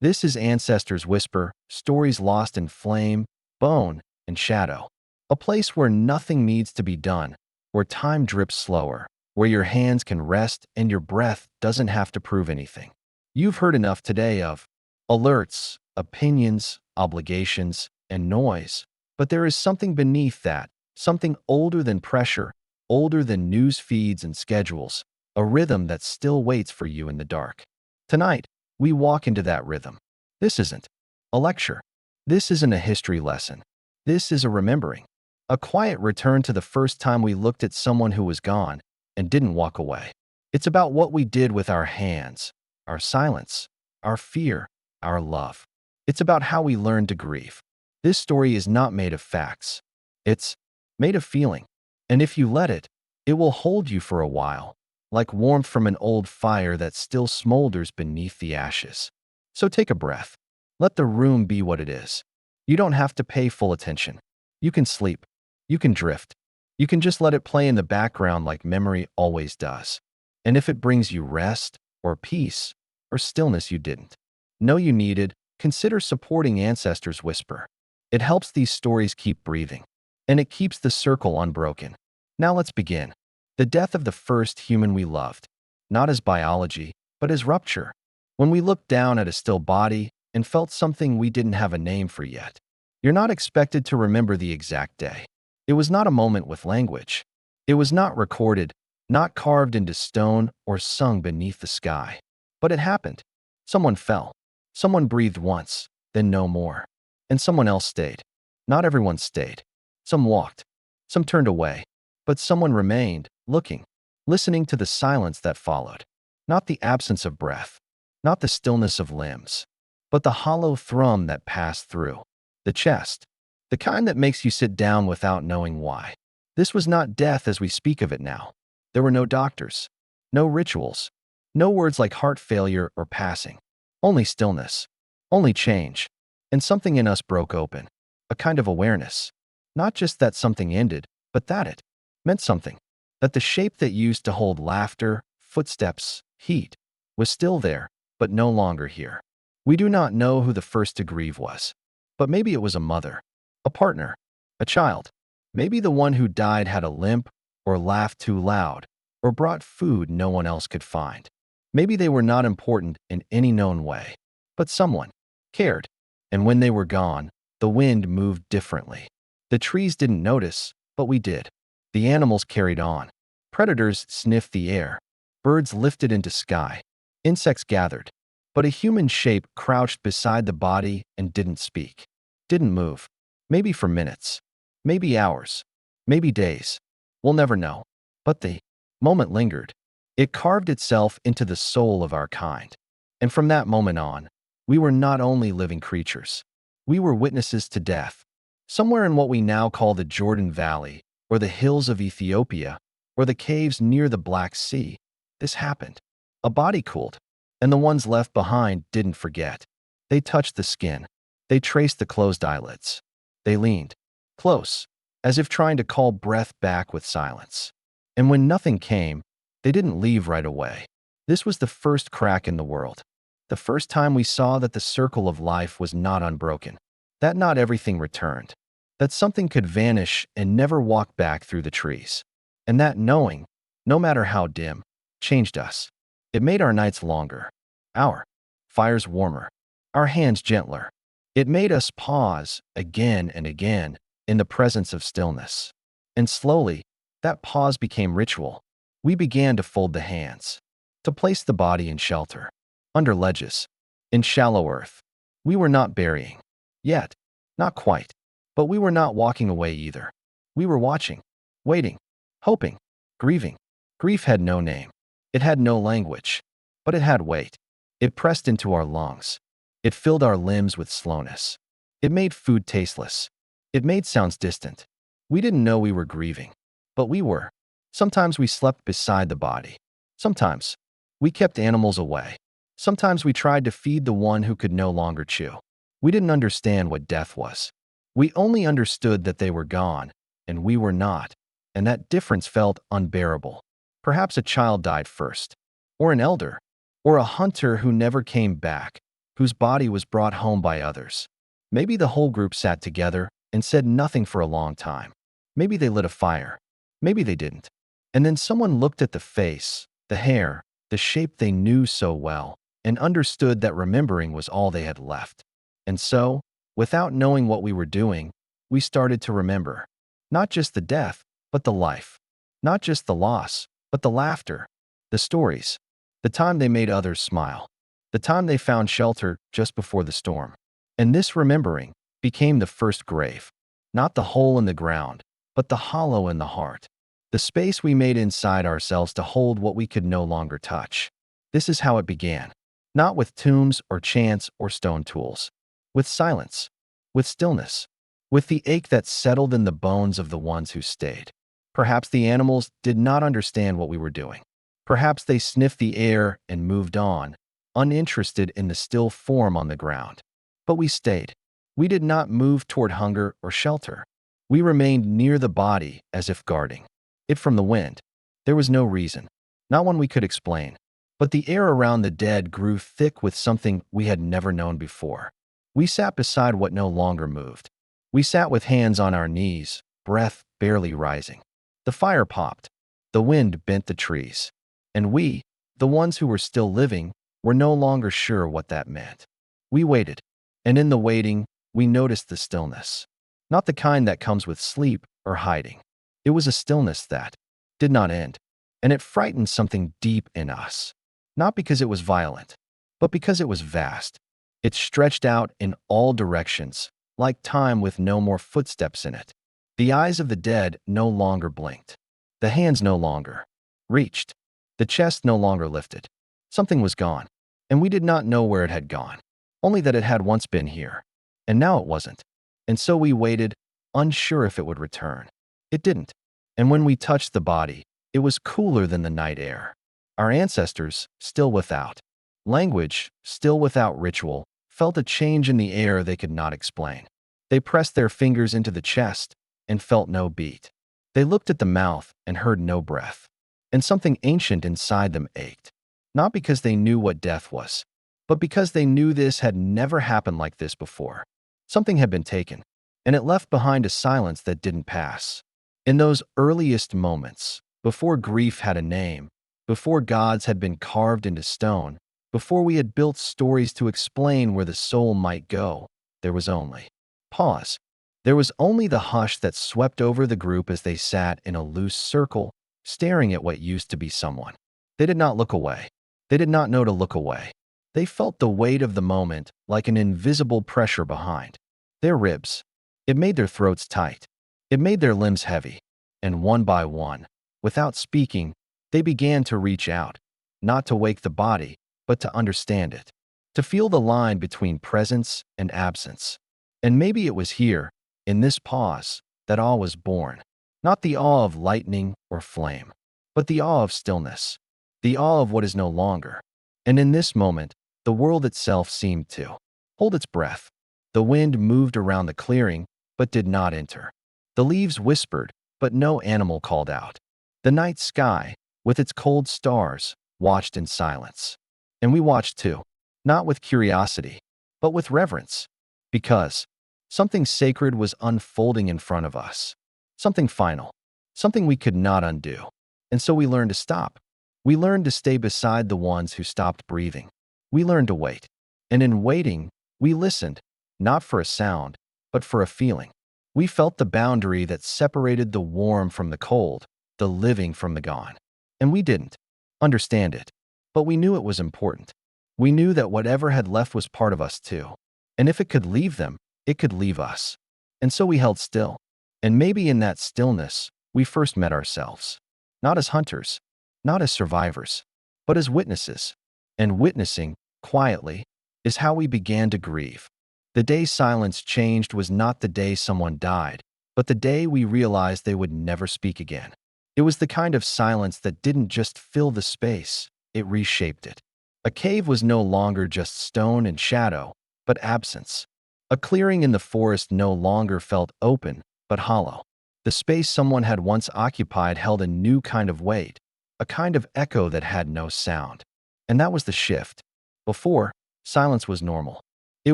This is Ancestor's Whisper, stories lost in flame, bone, and shadow. A place where nothing needs to be done, where time drips slower, where your hands can rest and your breath doesn't have to prove anything. You've heard enough today of alerts, opinions, obligations, and noise. But there is something beneath that, something older than pressure, older than news feeds and schedules, a rhythm that still waits for you in the dark. Tonight, we walk into that rhythm. This isn't a lecture. This isn't a history lesson. This is a remembering. A quiet return to the first time we looked at someone who was gone and didn't walk away. It's about what we did with our hands, our silence, our fear, our love. It's about how we learned to grieve. This story is not made of facts. It's made of feeling. And if you let it, it will hold you for a while, like warmth from an old fire that still smolders beneath the ashes. So take a breath. Let the room be what it is. You don't have to pay full attention. You can sleep. You can drift. You can just let it play in the background like memory always does. And if it brings you rest, or peace, or stillness you didn't know you needed, consider supporting Ancestor's Whisper. It helps these stories keep breathing, and it keeps the circle unbroken. Now let's begin. The death of the first human we loved, not as biology, but as rupture. When we looked down at a still body and felt something we didn't have a name for yet. You're not expected to remember the exact day. It was not a moment with language. It was not recorded, not carved into stone or sung beneath the sky. But it happened. Someone fell. Someone breathed once, then no more. And someone else stayed. Not everyone stayed. Some walked. Some turned away. But someone remained, looking, listening to the silence that followed. Not the absence of breath. Not the stillness of limbs. But the hollow thrum that passed through the chest. The kind that makes you sit down without knowing why. This was not death as we speak of it now. There were no doctors. No rituals. No words like heart failure or passing. Only stillness. Only change. And something in us broke open. A kind of awareness. Not just that something ended, but that it meant something. That the shape that used to hold laughter, footsteps, heat, was still there, but no longer here. We do not know who the first to grieve was. But maybe it was a mother, a partner, a child. Maybe the one who died had a limp, or laughed too loud, or brought food no one else could find. Maybe they were not important in any known way, but someone cared. And when they were gone, the wind moved differently. The trees didn't notice, but we did. The animals carried on. Predators sniffed the air. Birds lifted into sky. Insects gathered. But a human shape crouched beside the body and didn't speak. Didn't move. Maybe for minutes. Maybe hours. Maybe days. We'll never know. But the moment lingered. It carved itself into the soul of our kind. And from that moment on, we were not only living creatures. We were witnesses to death. Somewhere in what we now call the Jordan Valley, or the hills of Ethiopia, or the caves near the Black Sea, this happened. A body cooled, and the ones left behind didn't forget. They touched the skin. They traced the closed eyelids. They leaned close, as if trying to call breath back with silence. And when nothing came, they didn't leave right away. This was the first crack in the world. The first time we saw that the circle of life was not unbroken. That not everything returned. That something could vanish and never walk back through the trees. And that knowing, no matter how dim, changed us. It made our nights longer, our fires warmer, our hands gentler. It made us pause again and again in the presence of stillness. And slowly, that pause became ritual. We began to fold the hands, to place the body in shelter, under ledges, in shallow earth. We were not burying. Yet, not quite. But we were not walking away either. We were watching, waiting, hoping, grieving. Grief had no name. It had no language. But it had weight. It pressed into our lungs. It filled our limbs with slowness. It made food tasteless. It made sounds distant. We didn't know we were grieving. But we were. Sometimes we slept beside the body. Sometimes we kept animals away. Sometimes we tried to feed the one who could no longer chew. We didn't understand what death was. We only understood that they were gone, and we were not, and that difference felt unbearable. Perhaps a child died first, or an elder, or a hunter who never came back, whose body was brought home by others. Maybe the whole group sat together and said nothing for a long time. Maybe they lit a fire. Maybe they didn't. And then someone looked at the face, the hair, the shape they knew so well, and understood that remembering was all they had left. And so, without knowing what we were doing, we started to remember. Not just the death, but the life. Not just the loss, but the laughter, the stories, the time they made others smile, the time they found shelter just before the storm. And this remembering became the first grave. Not the hole in the ground, but the hollow in the heart. The space we made inside ourselves to hold what we could no longer touch. This is how it began. Not with tombs or chants or stone tools. With silence. With stillness. With the ache that settled in the bones of the ones who stayed. Perhaps the animals did not understand what we were doing. Perhaps they sniffed the air and moved on, uninterested in the still form on the ground. But we stayed. We did not move toward hunger or shelter. We remained near the body as if guarding it from the wind. There was no reason, not one we could explain. But the air around the dead grew thick with something we had never known before. We sat beside what no longer moved. We sat with hands on our knees, breath barely rising. The fire popped. The wind bent the trees. And we, the ones who were still living, were no longer sure what that meant. We waited. And in the waiting, we noticed the stillness. Not the kind that comes with sleep or hiding. It was a stillness that did not end. And it frightened something deep in us. Not because it was violent, but because it was vast. It stretched out in all directions, like time with no more footsteps in it. The eyes of the dead no longer blinked. The hands no longer reached. The chest no longer lifted. Something was gone, and we did not know where it had gone, only that it had once been here, and now it wasn't. And so we waited, unsure if it would return. It didn't. And when we touched the body, it was cooler than the night air. Our ancestors, still without language, still without ritual, felt a change in the air they could not explain. They pressed their fingers into the chest and felt no beat. They looked at the mouth and heard no breath. And something ancient inside them ached. Not because they knew what death was, but because they knew this had never happened like this before. Something had been taken, and it left behind a silence that didn't pass. In those earliest moments, before grief had a name, before gods had been carved into stone, before we had built stories to explain where the soul might go, there was only pause. There was only the hush that swept over the group as they sat in a loose circle, staring at what used to be someone. They did not look away. They did not know to look away. They felt the weight of the moment like an invisible pressure behind their ribs. It made their throats tight. It made their limbs heavy. And one by one, without speaking, they began to reach out, not to wake the body, but to understand it, to feel the line between presence and absence. And maybe it was here, in this pause, that awe was born. Not the awe of lightning or flame, but the awe of stillness, the awe of what is no longer. And in this moment, the world itself seemed to hold its breath. The wind moved around the clearing, but did not enter. The leaves whispered, but no animal called out. The night sky, with its cold stars, watched in silence. And we watched too, not with curiosity, but with reverence, because something sacred was unfolding in front of us. Something final, something we could not undo. And so we learned to stop. We learned to stay beside the ones who stopped breathing. We learned to wait. And in waiting, we listened, not for a sound, but for a feeling. We felt the boundary that separated the warm from the cold, the living from the gone. And we didn't understand it, but we knew it was important. We knew that whatever had left was part of us too. And if it could leave them, it could leave us. And so we held still. And maybe in that stillness, we first met ourselves. Not as hunters, not as survivors, but as witnesses. And witnessing, quietly, is how we began to grieve. The day silence changed was not the day someone died, but the day we realized they would never speak again. It was the kind of silence that didn't just fill the space, it reshaped it. A cave was no longer just stone and shadow, but absence. A clearing in the forest no longer felt open, but hollow. The space someone had once occupied held a new kind of weight, a kind of echo that had no sound. And that was the shift. Before, silence was normal. It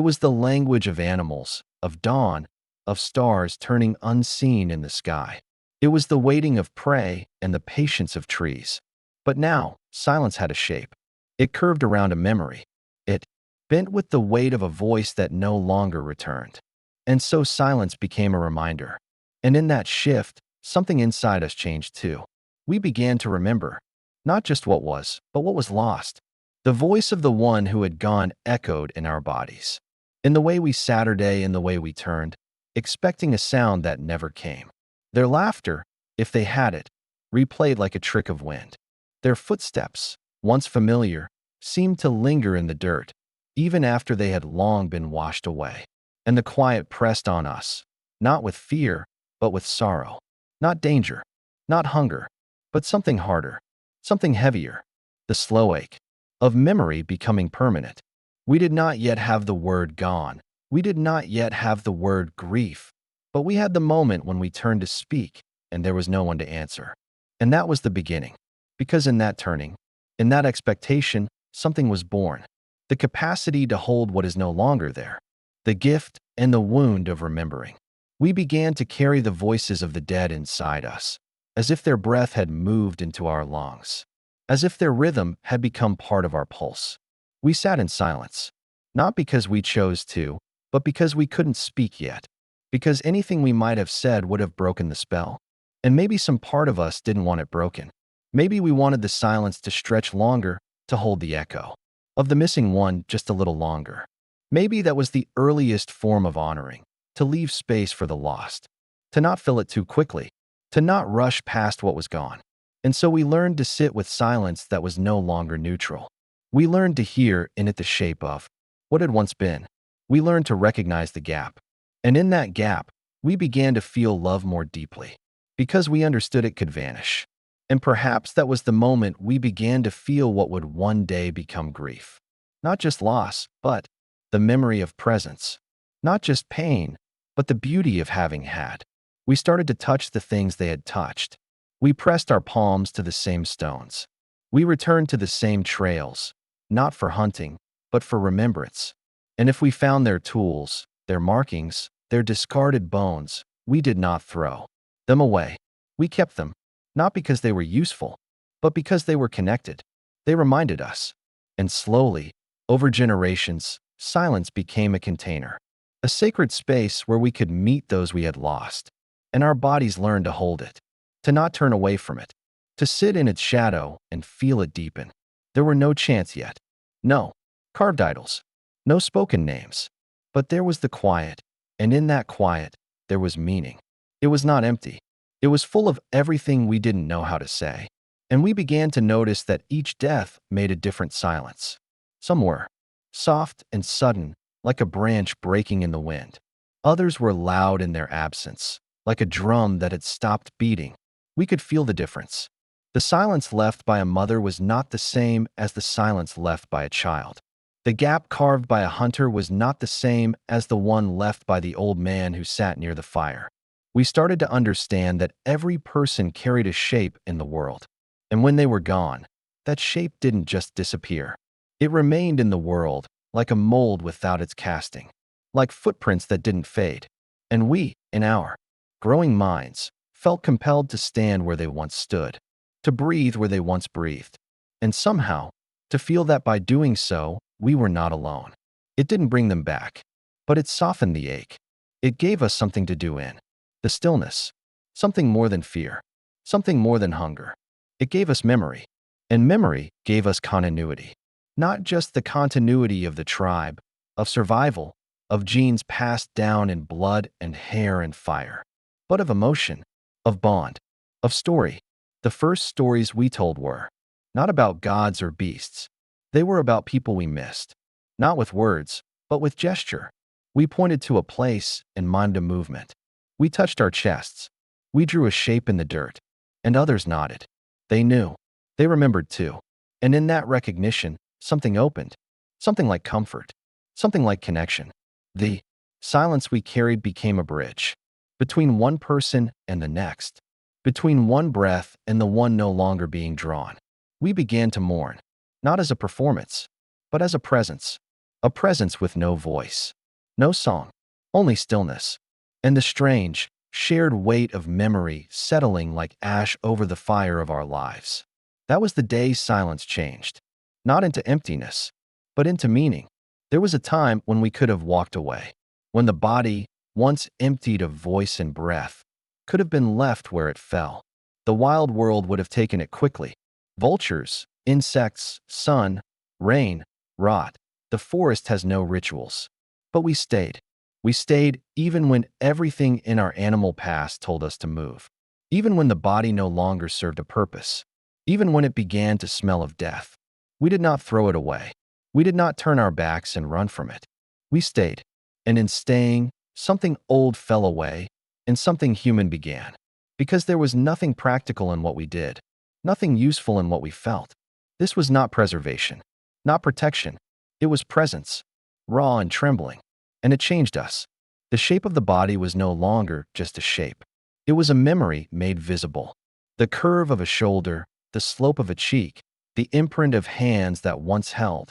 was the language of animals, of dawn, of stars turning unseen in the sky. It was the waiting of prey and the patience of trees. But now, silence had a shape. It curved around a memory. It bent with the weight of a voice that no longer returned. And so silence became a reminder. And in that shift, something inside us changed too. We began to remember, not just what was, but what was lost. The voice of the one who had gone echoed in our bodies. In the way we Saturday, in the way we turned, expecting a sound that never came. Their laughter, if they had it, replayed like a trick of wind. Their footsteps, once familiar, seemed to linger in the dirt, even after they had long been washed away. And the quiet pressed on us, not with fear, but with sorrow. Not danger, not hunger, but something harder, something heavier, the slow ache of memory becoming permanent. We did not yet have the word gone. We did not yet have the word grief. But we had the moment when we turned to speak, and there was no one to answer. And that was the beginning. Because in that turning, in that expectation, something was born. The capacity to hold what is no longer there. The gift and the wound of remembering. We began to carry the voices of the dead inside us, as if their breath had moved into our lungs, as if their rhythm had become part of our pulse. We sat in silence, not because we chose to, but because we couldn't speak yet, because anything we might have said would have broken the spell. And maybe some part of us didn't want it broken. Maybe we wanted the silence to stretch longer, to hold the echo of the missing one just a little longer. Maybe that was the earliest form of honoring, to leave space for the lost, to not fill it too quickly, to not rush past what was gone. And so we learned to sit with silence that was no longer neutral. We learned to hear in it the shape of what had once been. We learned to recognize the gap. And in that gap, we began to feel love more deeply, because we understood it could vanish. And perhaps that was the moment we began to feel what would one day become grief. Not just loss, but the memory of presence. Not just pain, but the beauty of having had. We started to touch the things they had touched. We pressed our palms to the same stones. We returned to the same trails, not for hunting, but for remembrance. And if we found their tools, their markings, their discarded bones, we did not throw them away. We kept them, not because they were useful, but because they were connected. They reminded us. And slowly, over generations, silence became a container, a sacred space where we could meet those we had lost. And our bodies learned to hold it, to not turn away from it, to sit in its shadow and feel it deepen. There were no chants yet. No carved idols. No spoken names. But there was the quiet, and in that quiet, there was meaning. It was not empty. It was full of everything we didn't know how to say. And we began to notice that each death made a different silence. Some were soft and sudden, like a branch breaking in the wind. Others were loud in their absence, like a drum that had stopped beating. We could feel the difference. The silence left by a mother was not the same as the silence left by a child. The gap carved by a hunter was not the same as the one left by the old man who sat near the fire. We started to understand that every person carried a shape in the world. And when they were gone, that shape didn't just disappear. It remained in the world, like a mold without its casting, like footprints that didn't fade. And we, in our growing minds, felt compelled to stand where they once stood, to breathe where they once breathed, and somehow, to feel that by doing so, we were not alone. It didn't bring them back, but it softened the ache. It gave us something to do in the stillness, something more than fear, something more than hunger. It gave us memory, and memory gave us continuity. Not just the continuity of the tribe, of survival, of genes passed down in blood and hair and fire, but of emotion, of bond, of story. The first stories we told were not about gods or beasts. They were about people we missed, not with words, but with gesture. We pointed to a place and mimed a movement. We touched our chests. We drew a shape in the dirt, and others nodded. They knew. They remembered too. And in that recognition, something opened, something like comfort, something like connection. The silence we carried became a bridge between one person and the next, between one breath and the one no longer being drawn. We began to mourn, not as a performance, but as a presence. a presence with no voice, no song, only stillness, and the strange, shared weight of memory settling like ash over the fire of our lives. That was the day silence changed, not into emptiness, but into meaning. There was a time when we could have walked away, when the body, once emptied of voice and breath, could have been left where it fell. The wild world would have taken it quickly. Vultures, insects, sun, rain, rot. The forest has no rituals. But we stayed. We stayed even when everything in our animal past told us to move. Even when the body no longer served a purpose. Even when it began to smell of death. We did not throw it away. We did not turn our backs and run from it. We stayed. And in staying, something old fell away, and something human began. Because there was nothing practical in what we did, nothing useful in what we felt. This was not preservation, not protection. It was presence, raw and trembling. And it changed us. The shape of the body was no longer just a shape. It was a memory made visible. The curve of a shoulder, the slope of a cheek, the imprint of hands that once held.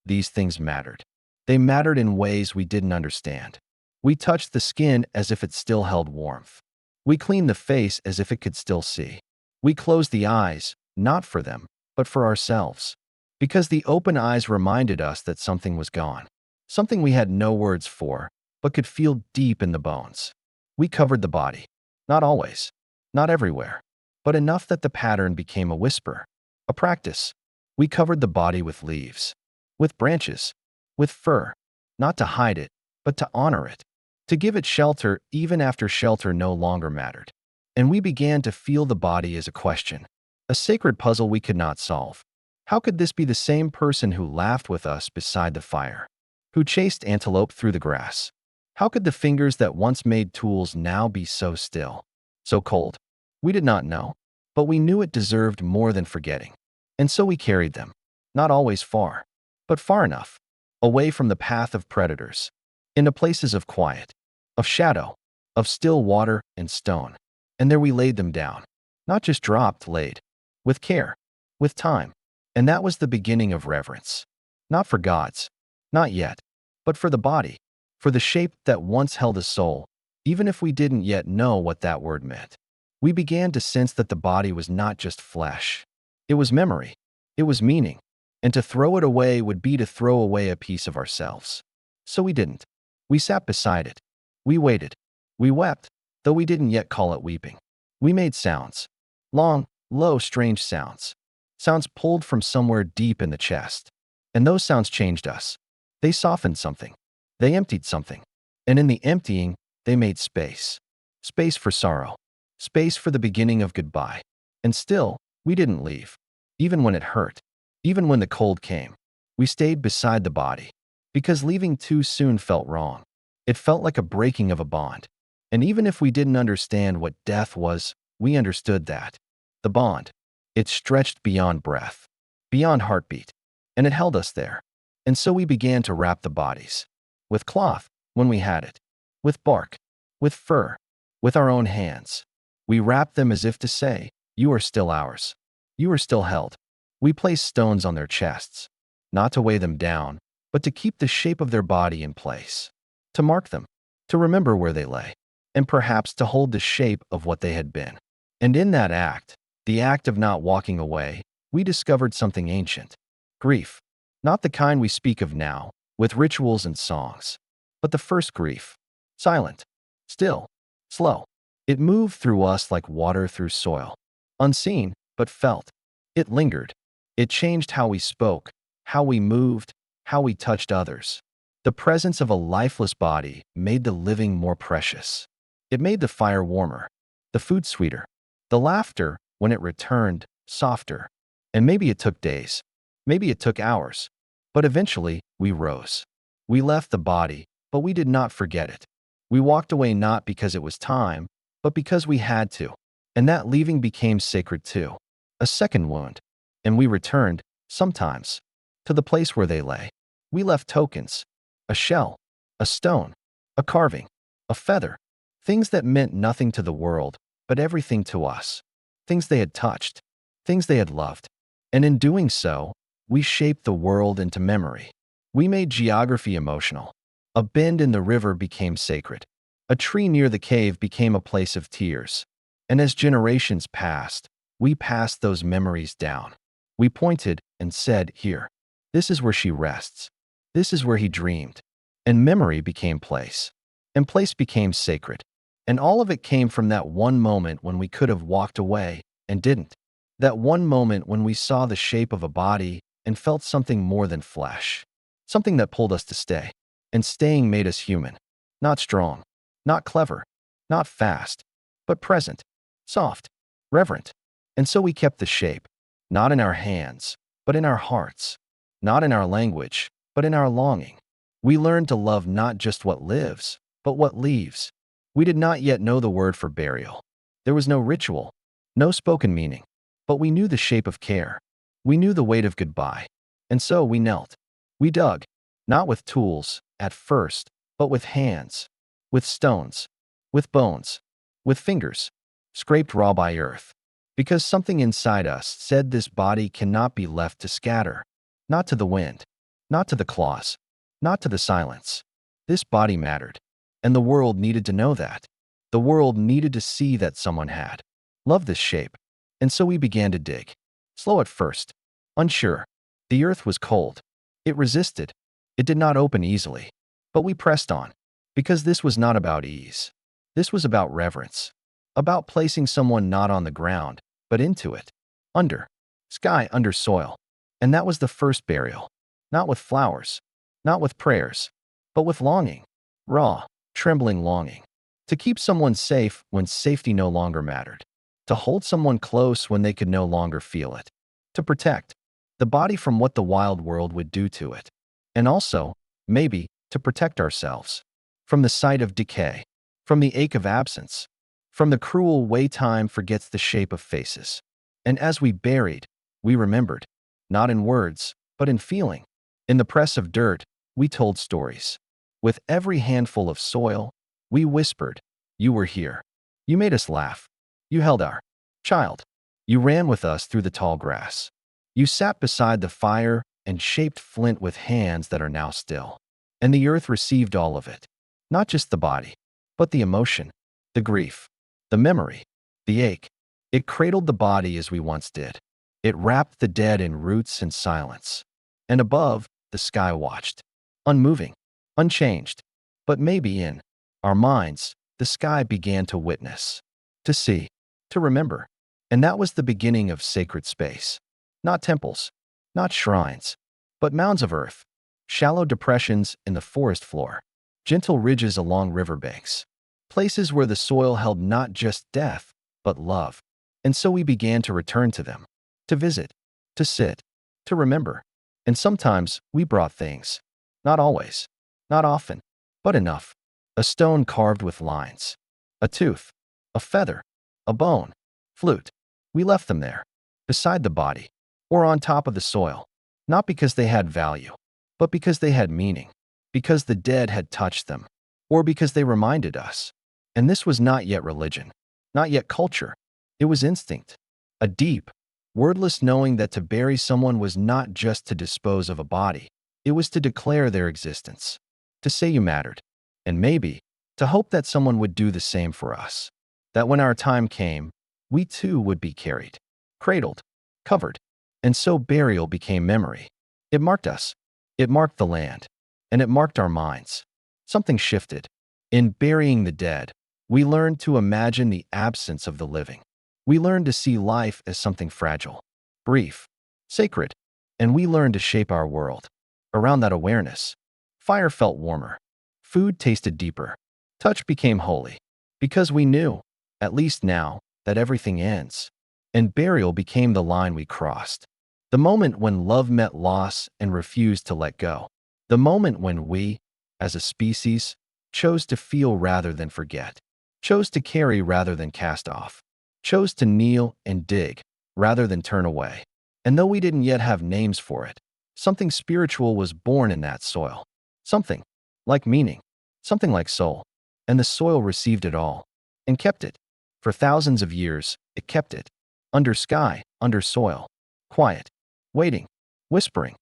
These things mattered. They mattered in ways we didn't understand. We touched the skin as if it still held warmth. We cleaned the face as if it could still see. We closed the eyes, not for them, but for ourselves. Because the open eyes reminded us that something was gone. Something we had no words for, but could feel deep in the bones. We covered the body. Not always. Not everywhere. But enough that the pattern became a whisper. A practice. We covered the body with leaves. With branches. With fur. Not to hide it, but to honor it. To give it shelter even after shelter no longer mattered. And we began to feel the body as a question. A sacred puzzle we could not solve. How could this be the same person who laughed with us beside the fire? Who chased antelope through the grass? How could the fingers that once made tools now be so still? So cold? We did not know. But we knew it deserved more than forgetting. And so we carried them. Not always far, but far enough. Away from the path of predators. Into places of quiet. Of shadow. Of still water and stone. And there we laid them down. Not just dropped, laid. With care. With time. And that was the beginning of reverence. Not for gods. Not yet. But for the body. For the shape that once held a soul, even if we didn't yet know what that word meant. We began to sense that the body was not just flesh. It was memory. It was meaning. And to throw it away would be to throw away a piece of ourselves. So we didn't. We sat beside it. We waited. We wept, though we didn't yet call it weeping. We made sounds. Long, low, strange sounds. Sounds pulled from somewhere deep in the chest. And those sounds changed us. They softened something. They emptied something. And in the emptying, they made space. Space for sorrow. Space for the beginning of goodbye. And still, we didn't leave. Even when it hurt. Even when the cold came. We stayed beside the body. Because leaving too soon felt wrong. It felt like a breaking of a bond. And even if we didn't understand what death was, we understood that. The bond. It stretched beyond breath. Beyond heartbeat. And it held us there. And so we began to wrap the bodies. With cloth, when we had it. With bark. With fur. With our own hands. We wrapped them as if to say, you are still ours. You are still held. We placed stones on their chests. Not to weigh them down, but to keep the shape of their body in place. To mark them. To remember where they lay. And perhaps to hold the shape of what they had been. And in that act, the act of not walking away, we discovered something ancient. Grief. Not the kind we speak of now, with rituals and songs. But the first grief. Silent. Still. Slow. It moved through us like water through soil. Unseen, but felt. It lingered. It changed how we spoke, how we moved, how we touched others. The presence of a lifeless body made the living more precious. It made the fire warmer, the food sweeter, the laughter, when it returned, softer. And maybe it took days. Maybe it took hours. But eventually, we rose. We left the body, but we did not forget it. We walked away not because it was time, but because we had to. And that leaving became sacred too. A second wound. And we returned, sometimes, to the place where they lay. We left tokens. A shell. A stone. A carving. A feather. Things that meant nothing to the world, but everything to us. Things they had touched. Things they had loved. And in doing so, we shaped the world into memory. We made geography emotional. A bend in the river became sacred. A tree near the cave became a place of tears. And as generations passed, we passed those memories down. We pointed and said, "Here. This is where she rests. This is where he dreamed." And memory became place. And place became sacred. And all of it came from that one moment when we could have walked away and didn't. That one moment when we saw the shape of a body and felt something more than flesh. Something that pulled us to stay. And staying made us human. Not strong. Not clever. Not fast. But present. Soft. Reverent. And so we kept the shape. Not in our hands, but in our hearts. Not in our language, but in our longing. We learned to love not just what lives, but what leaves. We did not yet know the word for burial. There was no ritual, no spoken meaning, but we knew the shape of care. We knew the weight of goodbye. And so we knelt. We dug, not with tools, at first, but with hands, with stones, with bones, with fingers, scraped raw by earth. Because something inside us said this body cannot be left to scatter, not to the wind, not to the claws, not to the silence. This body mattered, and the world needed to know that. The world needed to see that someone had loved this shape. And so we began to dig. Slow at first, unsure. The earth was cold. It resisted. It did not open easily. But we pressed on, because this was not about ease. This was about reverence, about placing someone not on the ground, but into it, under, sky under soil. And that was the first burial, not with flowers, not with prayers, but with longing, raw, trembling longing, to keep someone safe when safety no longer mattered, to hold someone close when they could no longer feel it, to protect the body from what the wild world would do to it, and also, maybe, to protect ourselves from the sight of decay, from the ache of absence, from the cruel way time forgets the shape of faces. And as we buried, we remembered, not in words, but in feeling. In the press of dirt, we told stories. With every handful of soil, we whispered, "You were here. You made us laugh. You held our child. You ran with us through the tall grass. You sat beside the fire and shaped flint with hands that are now still." And the earth received all of it, not just the body, but the emotion, the grief, the memory, the ache. It cradled the body as we once did. It wrapped the dead in roots and silence. And above, the sky watched, unmoving, unchanged. But maybe in our minds, the sky began to witness, to see, to remember. And that was the beginning of sacred space. Not temples, not shrines, but mounds of earth, shallow depressions in the forest floor, gentle ridges along riverbanks, places where the soil held not just death, but love. And so we began to return to them, to visit, to sit, to remember. And sometimes we brought things. Not always, not often, but enough. A stone carved with lines, a tooth, a feather, a bone, flute. We left them there, beside the body, or on top of the soil, not because they had value, but because they had meaning, because the dead had touched them, or because they reminded us. And this was not yet religion, not yet culture. It was instinct, a deep, wordless knowing that to bury someone was not just to dispose of a body. It was to declare their existence, to say you mattered, and maybe to hope that someone would do the same for us. That when our time came, we too would be carried, cradled, covered. And so burial became memory. It marked us. It marked the land. And it marked our minds. Something shifted. In burying the dead, we learned to imagine the absence of the living. We learned to see life as something fragile, brief, sacred, and we learned to shape our world around that awareness. Fire felt warmer. Food tasted deeper. Touch became holy. Because we knew, at least now, that everything ends. And burial became the line we crossed. The moment when love met loss and refused to let go. The moment when we, as a species, chose to feel rather than forget. Chose to carry rather than cast off. Chose to kneel and dig rather than turn away. And though we didn't yet have names for it, something spiritual was born in that soil. Something like meaning. Something like soul. And the soil received it all and kept it. For thousands of years, it kept it. Under sky, under soil. Quiet. Waiting. Whispering.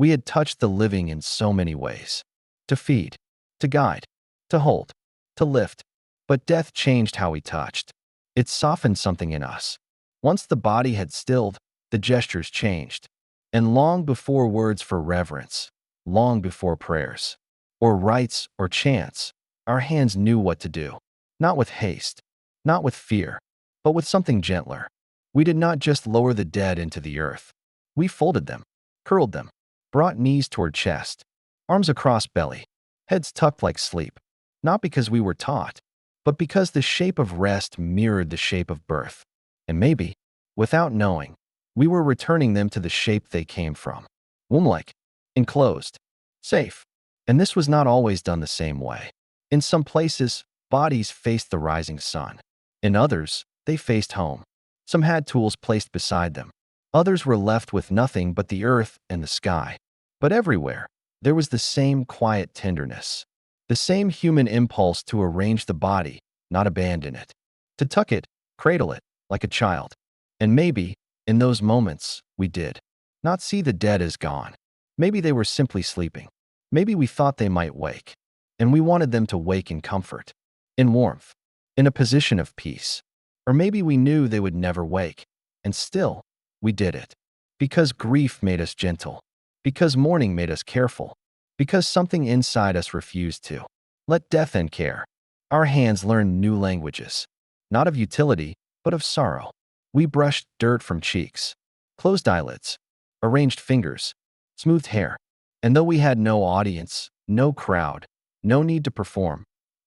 We had touched the living in so many ways. To feed, to guide, to hold, to lift. But death changed how we touched. It softened something in us. Once the body had stilled, the gestures changed. And long before words for reverence, long before prayers, or rites or chants, our hands knew what to do. Not with haste, not with fear, but with something gentler. We did not just lower the dead into the earth. We folded them, curled them, brought knees toward chest, arms across belly, heads tucked like sleep. Not because we were taught, but because the shape of rest mirrored the shape of birth. And maybe, without knowing, we were returning them to the shape they came from. Womb-like, enclosed, safe. And this was not always done the same way. In some places, bodies faced the rising sun. In others, they faced home. Some had tools placed beside them. Others were left with nothing but the earth and the sky. But everywhere, there was the same quiet tenderness. The same human impulse to arrange the body, not abandon it. To tuck it, cradle it, like a child. And maybe, in those moments, we did not see the dead as gone. Maybe they were simply sleeping. Maybe we thought they might wake. And we wanted them to wake in comfort, in warmth, in a position of peace. Or maybe we knew they would never wake. And still, we did it. Because grief made us gentle. Because mourning made us careful. Because something inside us refused to let death end care. Our hands learned new languages. Not of utility, but of sorrow. We brushed dirt from cheeks, closed eyelids, arranged fingers, smoothed hair. And though we had no audience, no crowd, no need to perform,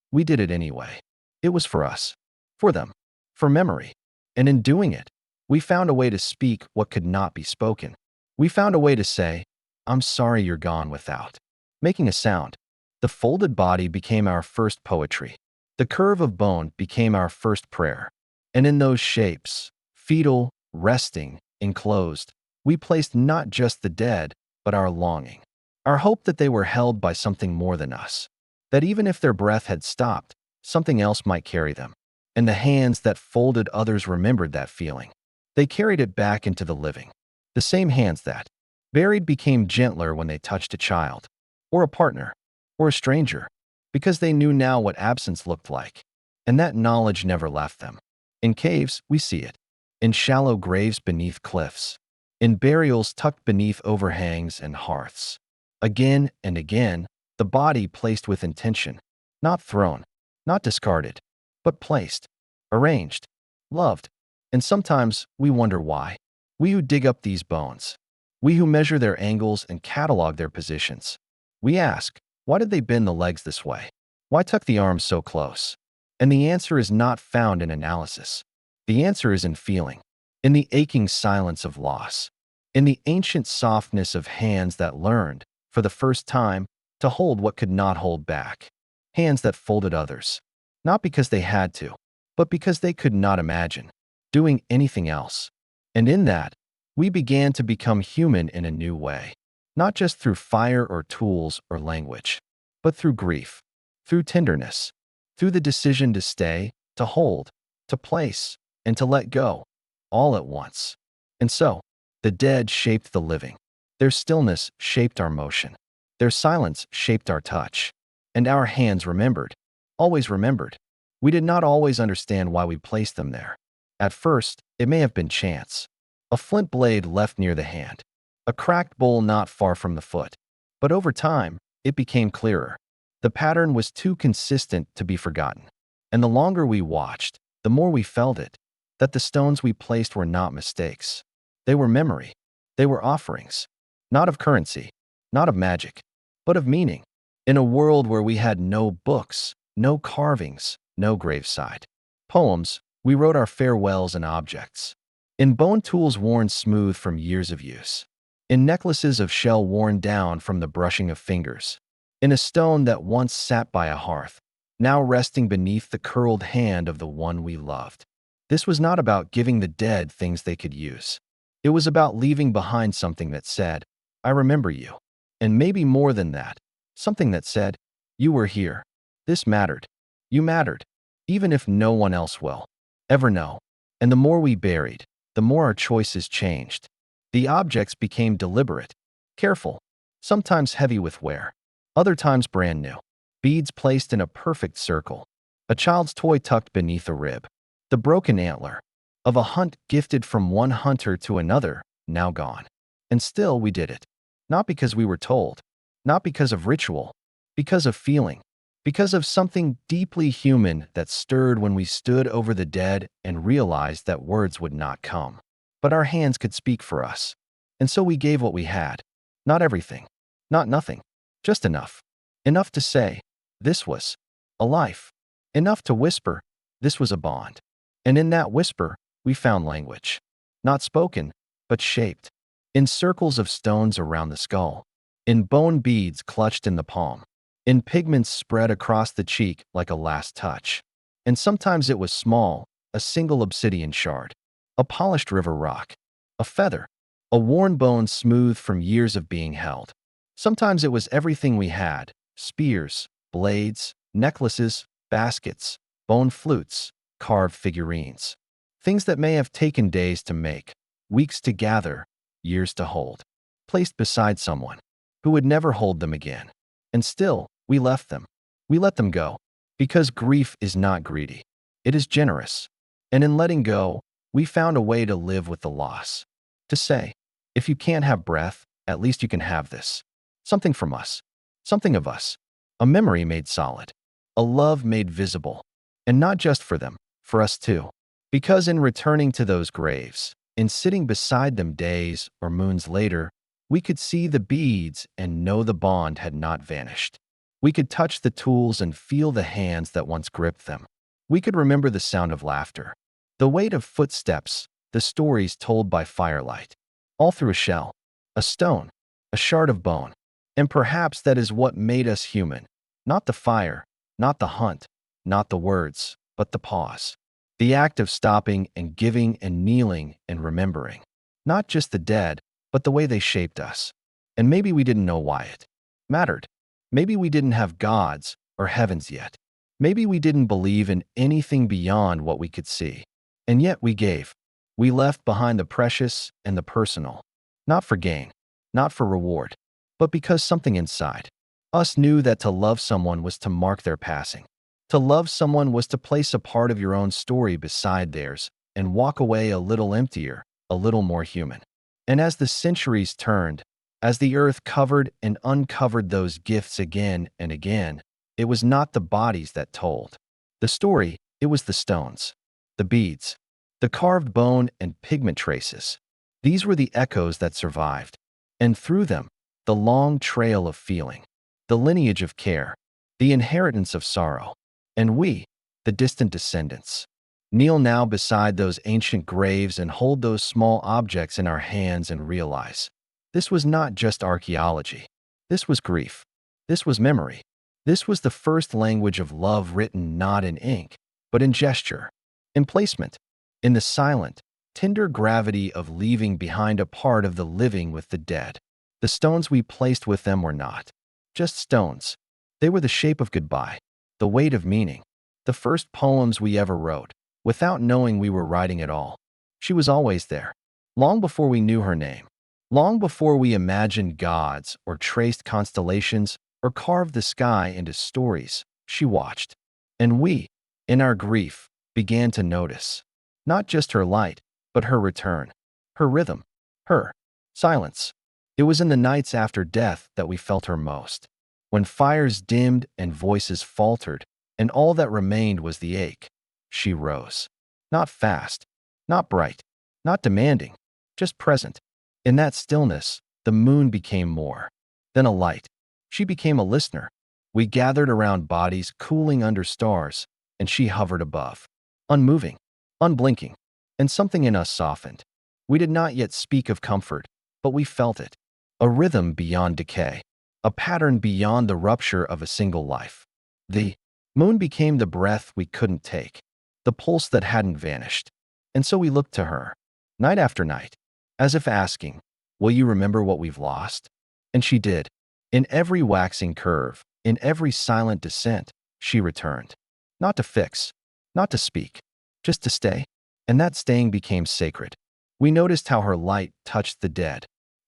we did it anyway. It was for us, for them, for memory. And in doing it, we found a way to speak what could not be spoken. We found a way to say, "I'm sorry you're gone," without making a sound. The folded body became our first poetry. The curve of bone became our first prayer. And in those shapes, fetal, resting, enclosed, we placed not just the dead, but our longing. Our hope that they were held by something more than us. That even if their breath had stopped, something else might carry them. And the hands that folded others remembered that feeling. They carried it back into the living. The same hands that, buried, became gentler when they touched a child, or a partner, or a stranger, because they knew now what absence looked like. And that knowledge never left them. In caves, we see it. In shallow graves beneath cliffs. In burials tucked beneath overhangs and hearths. Again and again, the body placed with intention. Not thrown, not discarded, but placed, arranged, loved. And sometimes we wonder why. We who dig up these bones. We who measure their angles and catalog their positions. We ask, why did they bend the legs this way? Why tuck the arms so close? And the answer is not found in analysis. The answer is in feeling, in the aching silence of loss, in the ancient softness of hands that learned, for the first time, to hold what could not hold back. Hands that folded others, not because they had to, but because they could not imagine doing anything else. And in that, we began to become human in a new way. Not just through fire or tools or language, but through grief, through tenderness, through the decision to stay, to hold, to place, and to let go, all at once. And so, the dead shaped the living. Their stillness shaped our motion. Their silence shaped our touch. And our hands remembered, always remembered. We did not always understand why we placed them there. At first, it may have been chance. A flint blade left near the hand. A cracked bowl not far from the foot. But over time, it became clearer. The pattern was too consistent to be forgotten. And the longer we watched, the more we felt it, that the stones we placed were not mistakes. They were memory. They were offerings. Not of currency, not of magic, but of meaning. In a world where we had no books, no carvings, no graveside poems, we wrote our farewells in objects. In bone tools worn smooth from years of use. In necklaces of shell worn down from the brushing of fingers. In a stone that once sat by a hearth, now resting beneath the curled hand of the one we loved. This was not about giving the dead things they could use. It was about leaving behind something that said, "I remember you." And maybe more than that, something that said, "You were here. This mattered. You mattered." Even if no one else will ever know. And the more we buried, the more our choices changed. The objects became deliberate, careful, sometimes heavy with wear, other times brand new. Beads placed in a perfect circle, a child's toy tucked beneath a rib, the broken antler of a hunt gifted from one hunter to another, now gone. And still we did it. Not because we were told, not because of ritual, because of feeling, because of something deeply human that stirred when we stood over the dead and realized that words would not come. But our hands could speak for us. And so we gave what we had. Not everything, not nothing, just enough. Enough to say, this was a life. Enough to whisper, this was a bond. And in that whisper, we found language. Not spoken, but shaped. In circles of stones around the skull. In bone beads clutched in the palm. In pigments spread across the cheek like a last touch. And sometimes it was small, a single obsidian shard. A polished river rock. A feather. A worn bone smoothed from years of being held. Sometimes it was everything we had. Spears, blades, necklaces, baskets, bone flutes, carved figurines. Things that may have taken days to make, weeks to gather, years to hold. Placed beside someone who would never hold them again. And still, we left them. We let them go. Because grief is not greedy. It is generous. And in letting go, we found a way to live with the loss. To say, if you can't have breath, at least you can have this. Something from us. Something of us. A memory made solid. A love made visible. And not just for them, for us too. Because in returning to those graves, in sitting beside them days or moons later, we could see the beads and know the bond had not vanished. We could touch the tools and feel the hands that once gripped them. We could remember the sound of laughter, the weight of footsteps, the stories told by firelight, all through a shell, a stone, a shard of bone. And perhaps that is what made us human. Not the fire, not the hunt, not the words, but the pause. The act of stopping and giving and kneeling and remembering. Not just the dead, but the way they shaped us. And maybe we didn't know why it mattered. Maybe we didn't have gods or heavens yet. Maybe we didn't believe in anything beyond what we could see. And yet we gave. We left behind the precious and the personal. Not for gain, not for reward, but because something inside us knew that to love someone was to mark their passing. To love someone was to place a part of your own story beside theirs and walk away a little emptier, a little more human. And as the centuries turned, as the earth covered and uncovered those gifts again and again, it was not the bodies that told the story, it was the stones, the beads, the carved bone and pigment traces. These were the echoes that survived. And through them, the long trail of feeling, the lineage of care, the inheritance of sorrow. And we, the distant descendants, kneel now beside those ancient graves and hold those small objects in our hands and realize this was not just archaeology. This was grief. This was memory. This was the first language of love written not in ink, but in gesture, in placement, in the silent, tender gravity of leaving behind a part of the living with the dead. The stones we placed with them were not just stones. They were the shape of goodbye, the weight of meaning, the first poems we ever wrote, without knowing we were writing at all. She was always there, long before we knew her name, long before we imagined gods or traced constellations or carved the sky into stories. She watched. And we, in our grief, began to notice, not just her light, but her return, her rhythm, her silence. It was in the nights after death that we felt her most, when fires dimmed and voices faltered, and all that remained was the ache. She rose. Not fast, not bright, not demanding, just present. In that stillness, the moon became more than a light. She became a listener. We gathered around bodies cooling under stars, and she hovered above, unmoving, unblinking, and something in us softened. We did not yet speak of comfort, but we felt it. A rhythm beyond decay, a pattern beyond the rupture of a single life. The moon became the breath we couldn't take, the pulse that hadn't vanished. And so we looked to her, night after night, as if asking, will you remember what we've lost? And she did. In every waxing curve, in every silent descent, she returned. Not to fix, not to speak, just to stay. And that staying became sacred. We noticed how her light touched the dead,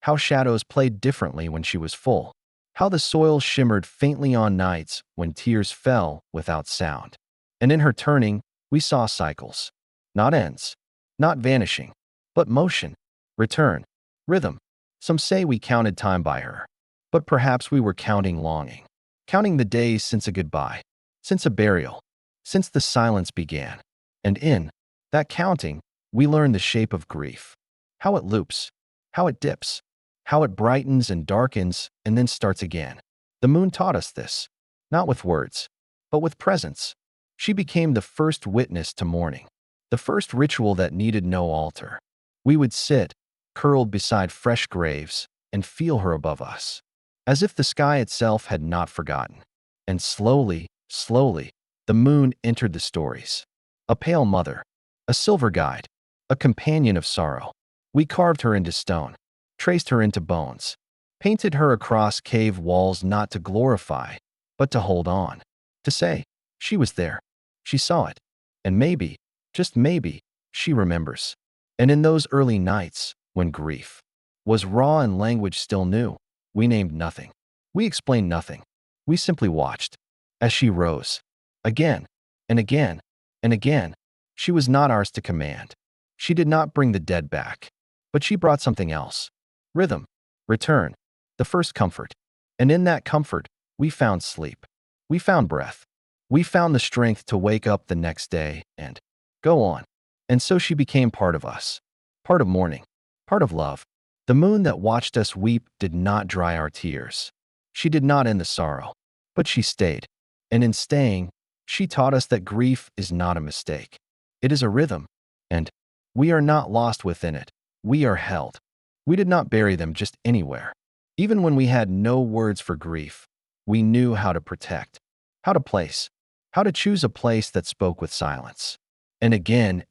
how shadows played differently when she was full, how the soil shimmered faintly on nights when tears fell without sound. And in her turning, we saw cycles, not ends, not vanishing, but motion, return, rhythm. Some say we counted time by her, but perhaps we were counting longing, counting the days since a goodbye, since a burial, since the silence began. And in that counting, we learned the shape of grief, how it loops, how it dips, how it brightens and darkens and then starts again. The moon taught us this, not with words, but with presence. She became the first witness to mourning, the first ritual that needed no altar. We would sit, curled beside fresh graves, and feel her above us, as if the sky itself had not forgotten. And slowly, slowly, the moon entered the stories. A pale mother, a silver guide, a companion of sorrow. We carved her into stone, traced her into bones, painted her across cave walls not to glorify, but to hold on, to say, she was there, she saw it, and maybe, just maybe, she remembers. And in those early nights, when grief was raw and language still new, we named nothing. We explained nothing. We simply watched as she rose, again and again and again. She was not ours to command. She did not bring the dead back, but she brought something else. Rhythm, return, the first comfort. And in that comfort, we found sleep. We found breath. We found the strength to wake up the next day and go on. And so she became part of us, part of mourning, part of love. The moon that watched us weep did not dry our tears. She did not end the sorrow, but she stayed. And in staying, she taught us that grief is not a mistake. It is a rhythm, and we are not lost within it. We are held. We did not bury them just anywhere. Even when we had no words for grief, we knew how to protect, how to place, how to choose a place that spoke with silence. And again,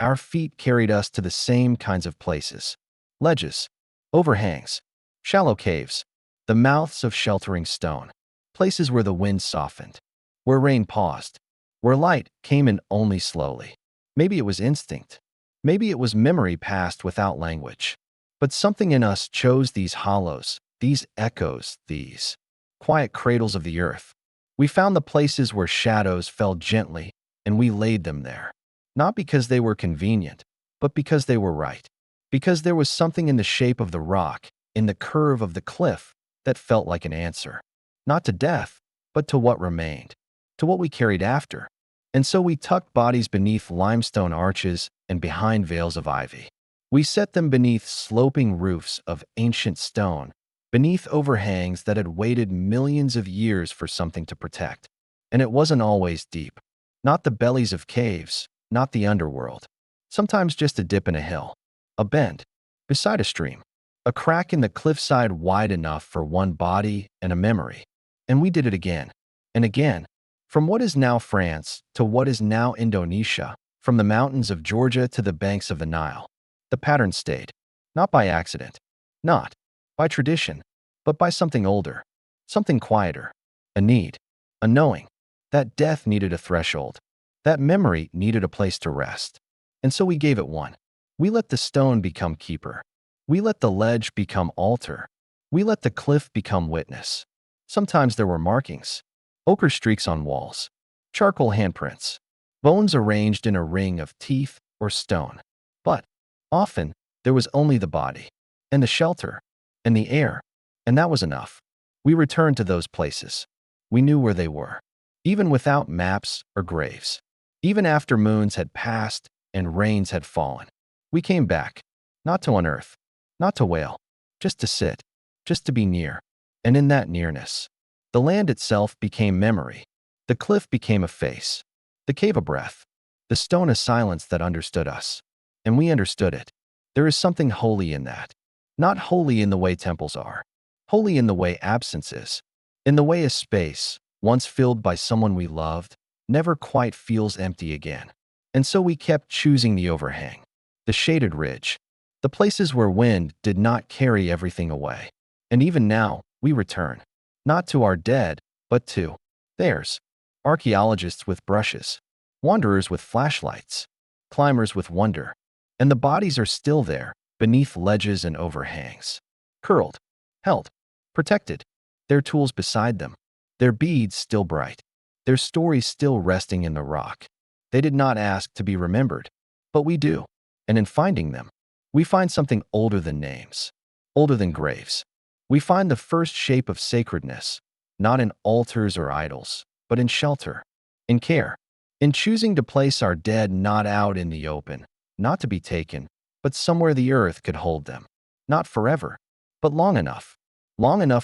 our feet carried us to the same kinds of places. Ledges, overhangs, shallow caves, the mouths of sheltering stone, places where the wind softened, where rain paused, where light came in only slowly. Maybe it was instinct. Maybe it was memory passed without language. But something in us chose these hollows, these echoes, these quiet cradles of the earth. We found the places where shadows fell gently, and we laid them there. Not because they were convenient, but because they were right. Because there was something in the shape of the rock, in the curve of the cliff, that felt like an answer. Not to death, but to what remained, to what we carried after. And so we tucked bodies beneath limestone arches and behind veils of ivy. We set them beneath sloping roofs of ancient stone, beneath overhangs that had waited millions of years for something to protect. And it wasn't always deep. Not the bellies of caves, not the underworld. Sometimes just a dip in a hill, a bend, beside a stream, a crack in the cliffside wide enough for one body and a memory. And we did it again and again, from what is now France to what is now Indonesia, from the mountains of Georgia to the banks of the Nile. The pattern stayed, not by accident, not by tradition, but by something older, something quieter, a need, a knowing, that death needed a threshold, that memory needed a place to rest. And so we gave it one. We let the stone become keeper. We let the ledge become altar. We let the cliff become witness. Sometimes there were markings, ochre streaks on walls, charcoal handprints, bones arranged in a ring of teeth or stone. But often, there was only the body, and the shelter, and the air, and that was enough. We returned to those places. We knew where they were, even without maps or graves. Even after moons had passed and rains had fallen, we came back, not to unearth, not to wail, just to sit, just to be near. And in that nearness, the land itself became memory. The cliff became a face, the cave a breath, the stone a silence that understood us. And we understood it. There is something holy in that. Not holy in the way temples are, holy in the way absence is, in the way a space, once filled by someone we loved, never quite feels empty again. And so we kept choosing the overhang, the shaded ridge, the places where wind did not carry everything away. And even now, we return, not to our dead, but to theirs. Archaeologists with brushes, wanderers with flashlights, climbers with wonder. And the bodies are still there, beneath ledges and overhangs. Curled, held, protected, their tools beside them, their beads still bright, their stories still resting in the rock. They did not ask to be remembered, but we do. And in finding them, we find something older than names, older than graves. We find the first shape of sacredness, not in altars or idols, but in shelter, in care, in choosing to place our dead not out in the open, not to be taken, but somewhere the earth could hold them. Not forever, but long enough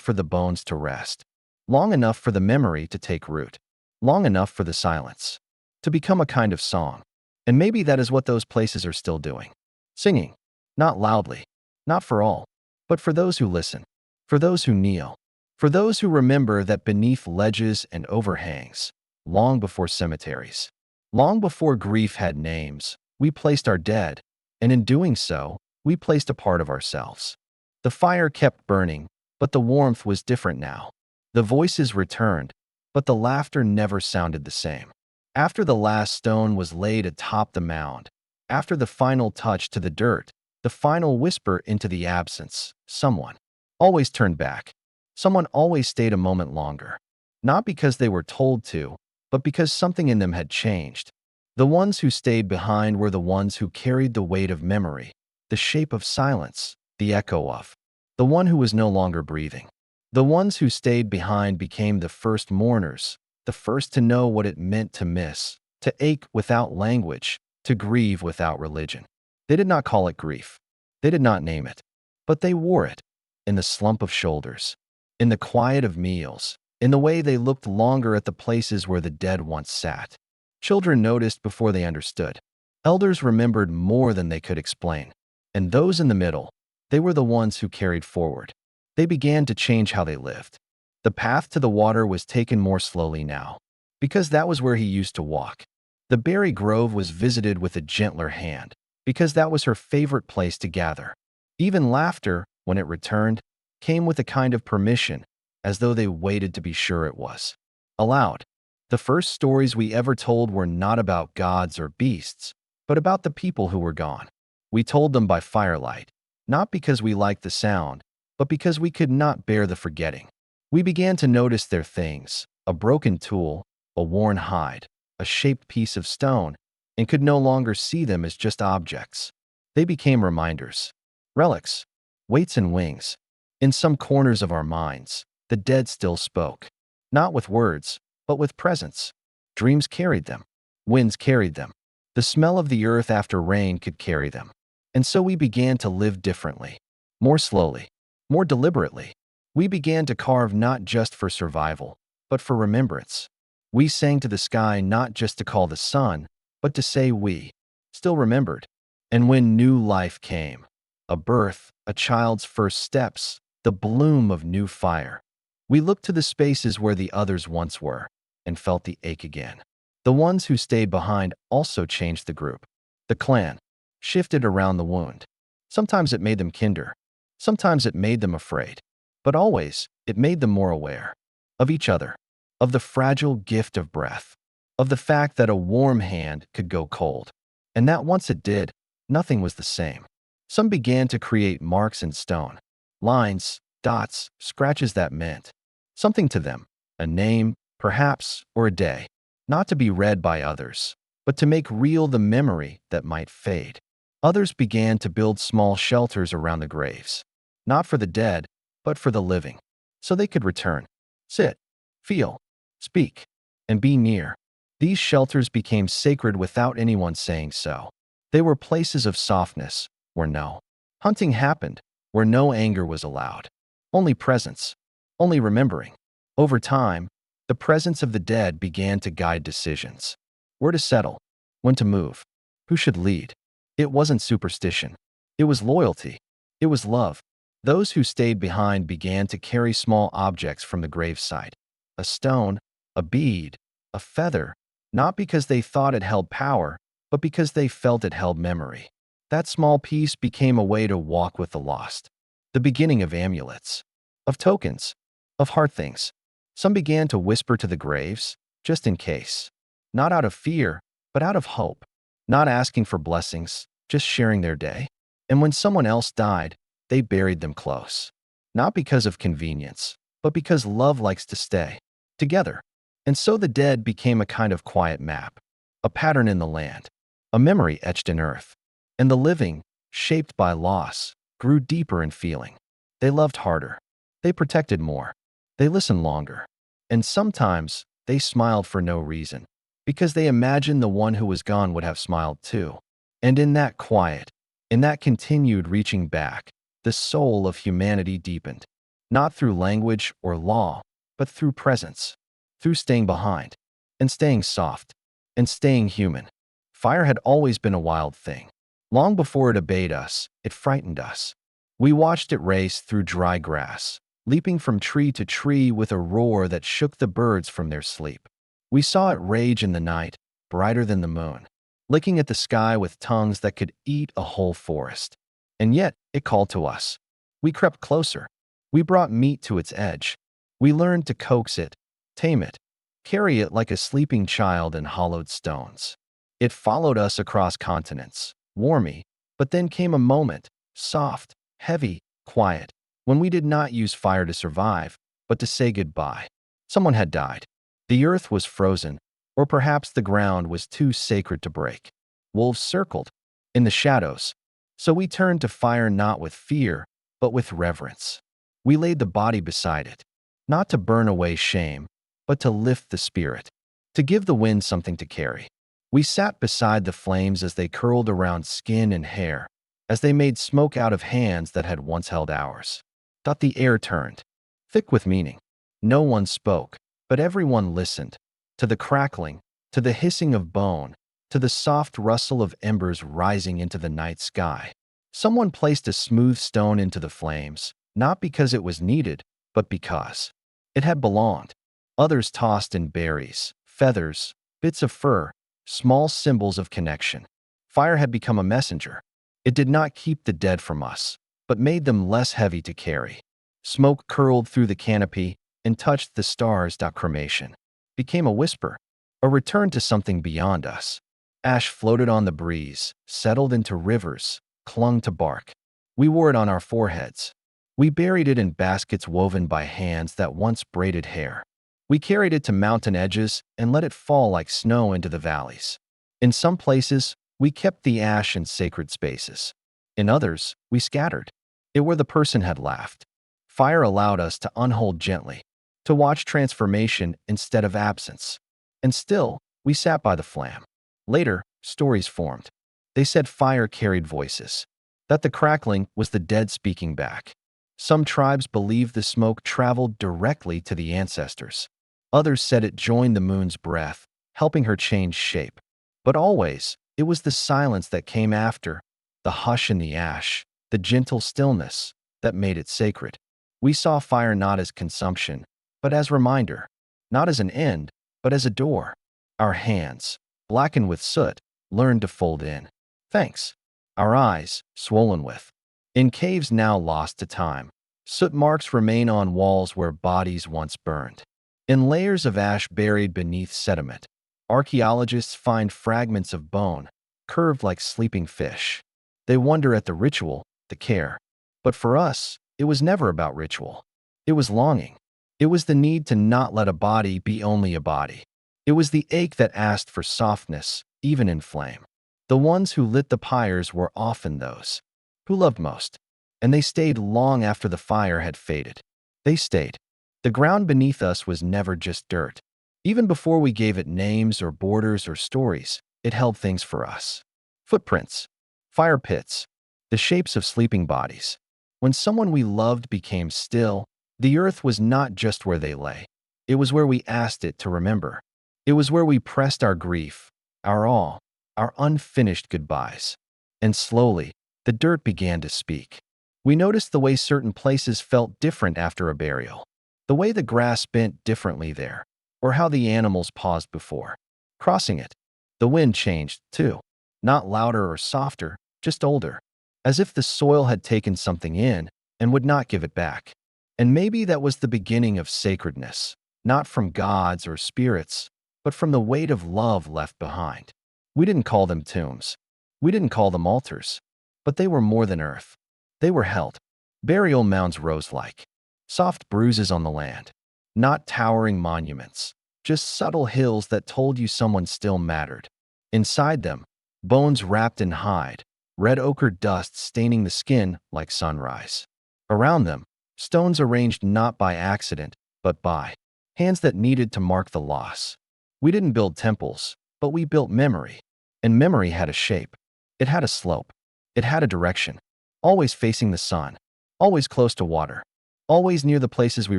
for the bones to rest, long enough for the memory to take root, long enough for the silence to become a kind of song. And maybe that is what those places are still doing. Singing, not loudly, not for all, but for those who listen, for those who kneel, for those who remember that beneath ledges and overhangs, long before cemeteries, long before grief had names, we placed our dead, and in doing so, we placed a part of ourselves. The fire kept burning, but the warmth was different now. The voices returned, but the laughter never sounded the same. After the last stone was laid atop the mound, after the final touch to the dirt, the final whisper into the absence, someone always turned back. Someone always stayed a moment longer. Not because they were told to, but because something in them had changed. The ones who stayed behind were the ones who carried the weight of memory, the shape of silence, the echo of the one who was no longer breathing. The ones who stayed behind became the first mourners, the first to know what it meant to miss, to ache without language, to grieve without religion. They did not call it grief. They did not name it. But they wore it, in the slump of shoulders, in the quiet of meals, in the way they looked longer at the places where the dead once sat. Children noticed before they understood. Elders remembered more than they could explain. And those in the middle, they were the ones who carried forward. They began to change how they lived. The path to the water was taken more slowly now, because that was where he used to walk. The berry grove was visited with a gentler hand, because that was her favorite place to gather. Even laughter, when it returned, came with a kind of permission, as though they waited to be sure it was. Aloud, the first stories we ever told were not about gods or beasts, but about the people who were gone. We told them by firelight, not because we liked the sound, but because we could not bear the forgetting. We began to notice their things, a broken tool, a worn hide, a shaped piece of stone, and could no longer see them as just objects. They became reminders, relics, weights and wings. In some corners of our minds, the dead still spoke, not with words, but with presence. Dreams carried them, winds carried them. The smell of the earth after rain could carry them. And so we began to live differently, more slowly, more deliberately. We began to carve not just for survival, but for remembrance. We sang to the sky not just to call the sun, but to say we still remembered. And when new life came, a birth, a child's first steps, the bloom of new fire, we looked to the spaces where the others once were and felt the ache again. The ones who stayed behind also changed the group. The clan shifted around the wound. Sometimes it made them kinder. Sometimes it made them afraid. But always, it made them more aware of each other, of the fragile gift of breath, of the fact that a warm hand could go cold, and that once it did, nothing was the same. Some began to create marks in stone, lines, dots, scratches that meant something to them, a name, perhaps, or a day, not to be read by others, but to make real the memory that might fade. Others began to build small shelters around the graves, not for the dead, but for the living, so they could return, sit, feel, speak, and be near. These shelters became sacred without anyone saying so. They were places of softness, where no hunting happened, where no anger was allowed, only presence, only remembering. Over time, the presence of the dead began to guide decisions. Where to settle, when to move, who should lead. It wasn't superstition. It was loyalty. It was love. Those who stayed behind began to carry small objects from the gravesite. A stone, a bead, a feather, not because they thought it held power, but because they felt it held memory. That small piece became a way to walk with the lost. The beginning of amulets, of tokens, of heart things. Some began to whisper to the graves, just in case. Not out of fear, but out of hope. Not asking for blessings, just sharing their day. And when someone else died, they buried them close. Not because of convenience, but because love likes to stay together. And so the dead became a kind of quiet map, a pattern in the land, a memory etched in earth. And the living, shaped by loss, grew deeper in feeling. They loved harder. They protected more. They listened longer. And sometimes they smiled for no reason, because they imagined the one who was gone would have smiled too. And in that quiet, in that continued reaching back, the soul of humanity deepened, not through language or law, but through presence, through staying behind, and staying soft, and staying human. Fire had always been a wild thing. Long before it obeyed us, it frightened us. We watched it race through dry grass, leaping from tree to tree with a roar that shook the birds from their sleep. We saw it rage in the night, brighter than the moon, licking at the sky with tongues that could eat a whole forest. And yet, it called to us. We crept closer. We brought meat to its edge. We learned to coax it, tame it, carry it like a sleeping child in hollowed stones. It followed us across continents, warmy, but then came a moment, soft, heavy, quiet, when we did not use fire to survive, but to say goodbye. Someone had died. The earth was frozen, or perhaps the ground was too sacred to break. Wolves circled in the shadows, so we turned to fire not with fear, but with reverence. We laid the body beside it, not to burn away shame, but to lift the spirit, to give the wind something to carry. We sat beside the flames as they curled around skin and hair, as they made smoke out of hands that had once held ours. Thought the air turned, thick with meaning. No one spoke, but everyone listened, to the crackling, to the hissing of bone, to the soft rustle of embers rising into the night sky. Someone placed a smooth stone into the flames, not because it was needed, but because it had belonged. Others tossed in berries, feathers, bits of fur, small symbols of connection. Fire had become a messenger. It did not keep the dead from us, but made them less heavy to carry. Smoke curled through the canopy and touched the stars. Cremation became a whisper, a return to something beyond us. Ash floated on the breeze, settled into rivers, clung to bark. We wore it on our foreheads. We buried it in baskets woven by hands that once braided hair. We carried it to mountain edges and let it fall like snow into the valleys. In some places, we kept the ash in sacred spaces. In others, we scattered it where the person had laughed. Fire allowed us to unhold gently, to watch transformation instead of absence. And still, we sat by the flame. Later, stories formed. They said fire carried voices, that the crackling was the dead speaking back. Some tribes believed the smoke traveled directly to the ancestors. Others said it joined the moon's breath, helping her change shape. But always, it was the silence that came after, the hush in the ash, the gentle stillness that made it sacred. We saw fire not as consumption, but as reminder, not as an end, but as a door. Our hands, blackened with soot, learned to fold in. Thanks. Our eyes, swollen with. In caves now lost to time, soot marks remain on walls where bodies once burned. In layers of ash buried beneath sediment, archaeologists find fragments of bone, curved like sleeping fish. They wonder at the ritual, the care. But for us, it was never about ritual. It was longing. It was the need to not let a body be only a body. It was the ache that asked for softness, even in flame. The ones who lit the pyres were often those who loved most, and they stayed long after the fire had faded. They stayed. The ground beneath us was never just dirt. Even before we gave it names or borders or stories, it held things for us. Footprints, fire pits, the shapes of sleeping bodies. When someone we loved became still, the earth was not just where they lay. It was where we asked it to remember. It was where we pressed our grief, our all, our unfinished goodbyes. And slowly, the dirt began to speak. We noticed the way certain places felt different after a burial, the way the grass bent differently there, or how the animals paused before crossing it. The wind changed, too, not louder or softer, just older, as if the soil had taken something in and would not give it back. And maybe that was the beginning of sacredness, not from gods or spirits, but from the weight of love left behind. We didn't call them tombs. We didn't call them altars. But they were more than earth. They were held. Burial mounds rose like soft bruises on the land, not towering monuments, just subtle hills that told you someone still mattered. Inside them, bones wrapped in hide, red ochre dust staining the skin like sunrise. Around them, stones arranged not by accident, but by hands that needed to mark the loss. We didn't build temples, but we built memory. And memory had a shape. It had a slope. It had a direction. Always facing the sun. Always close to water. Always near the places we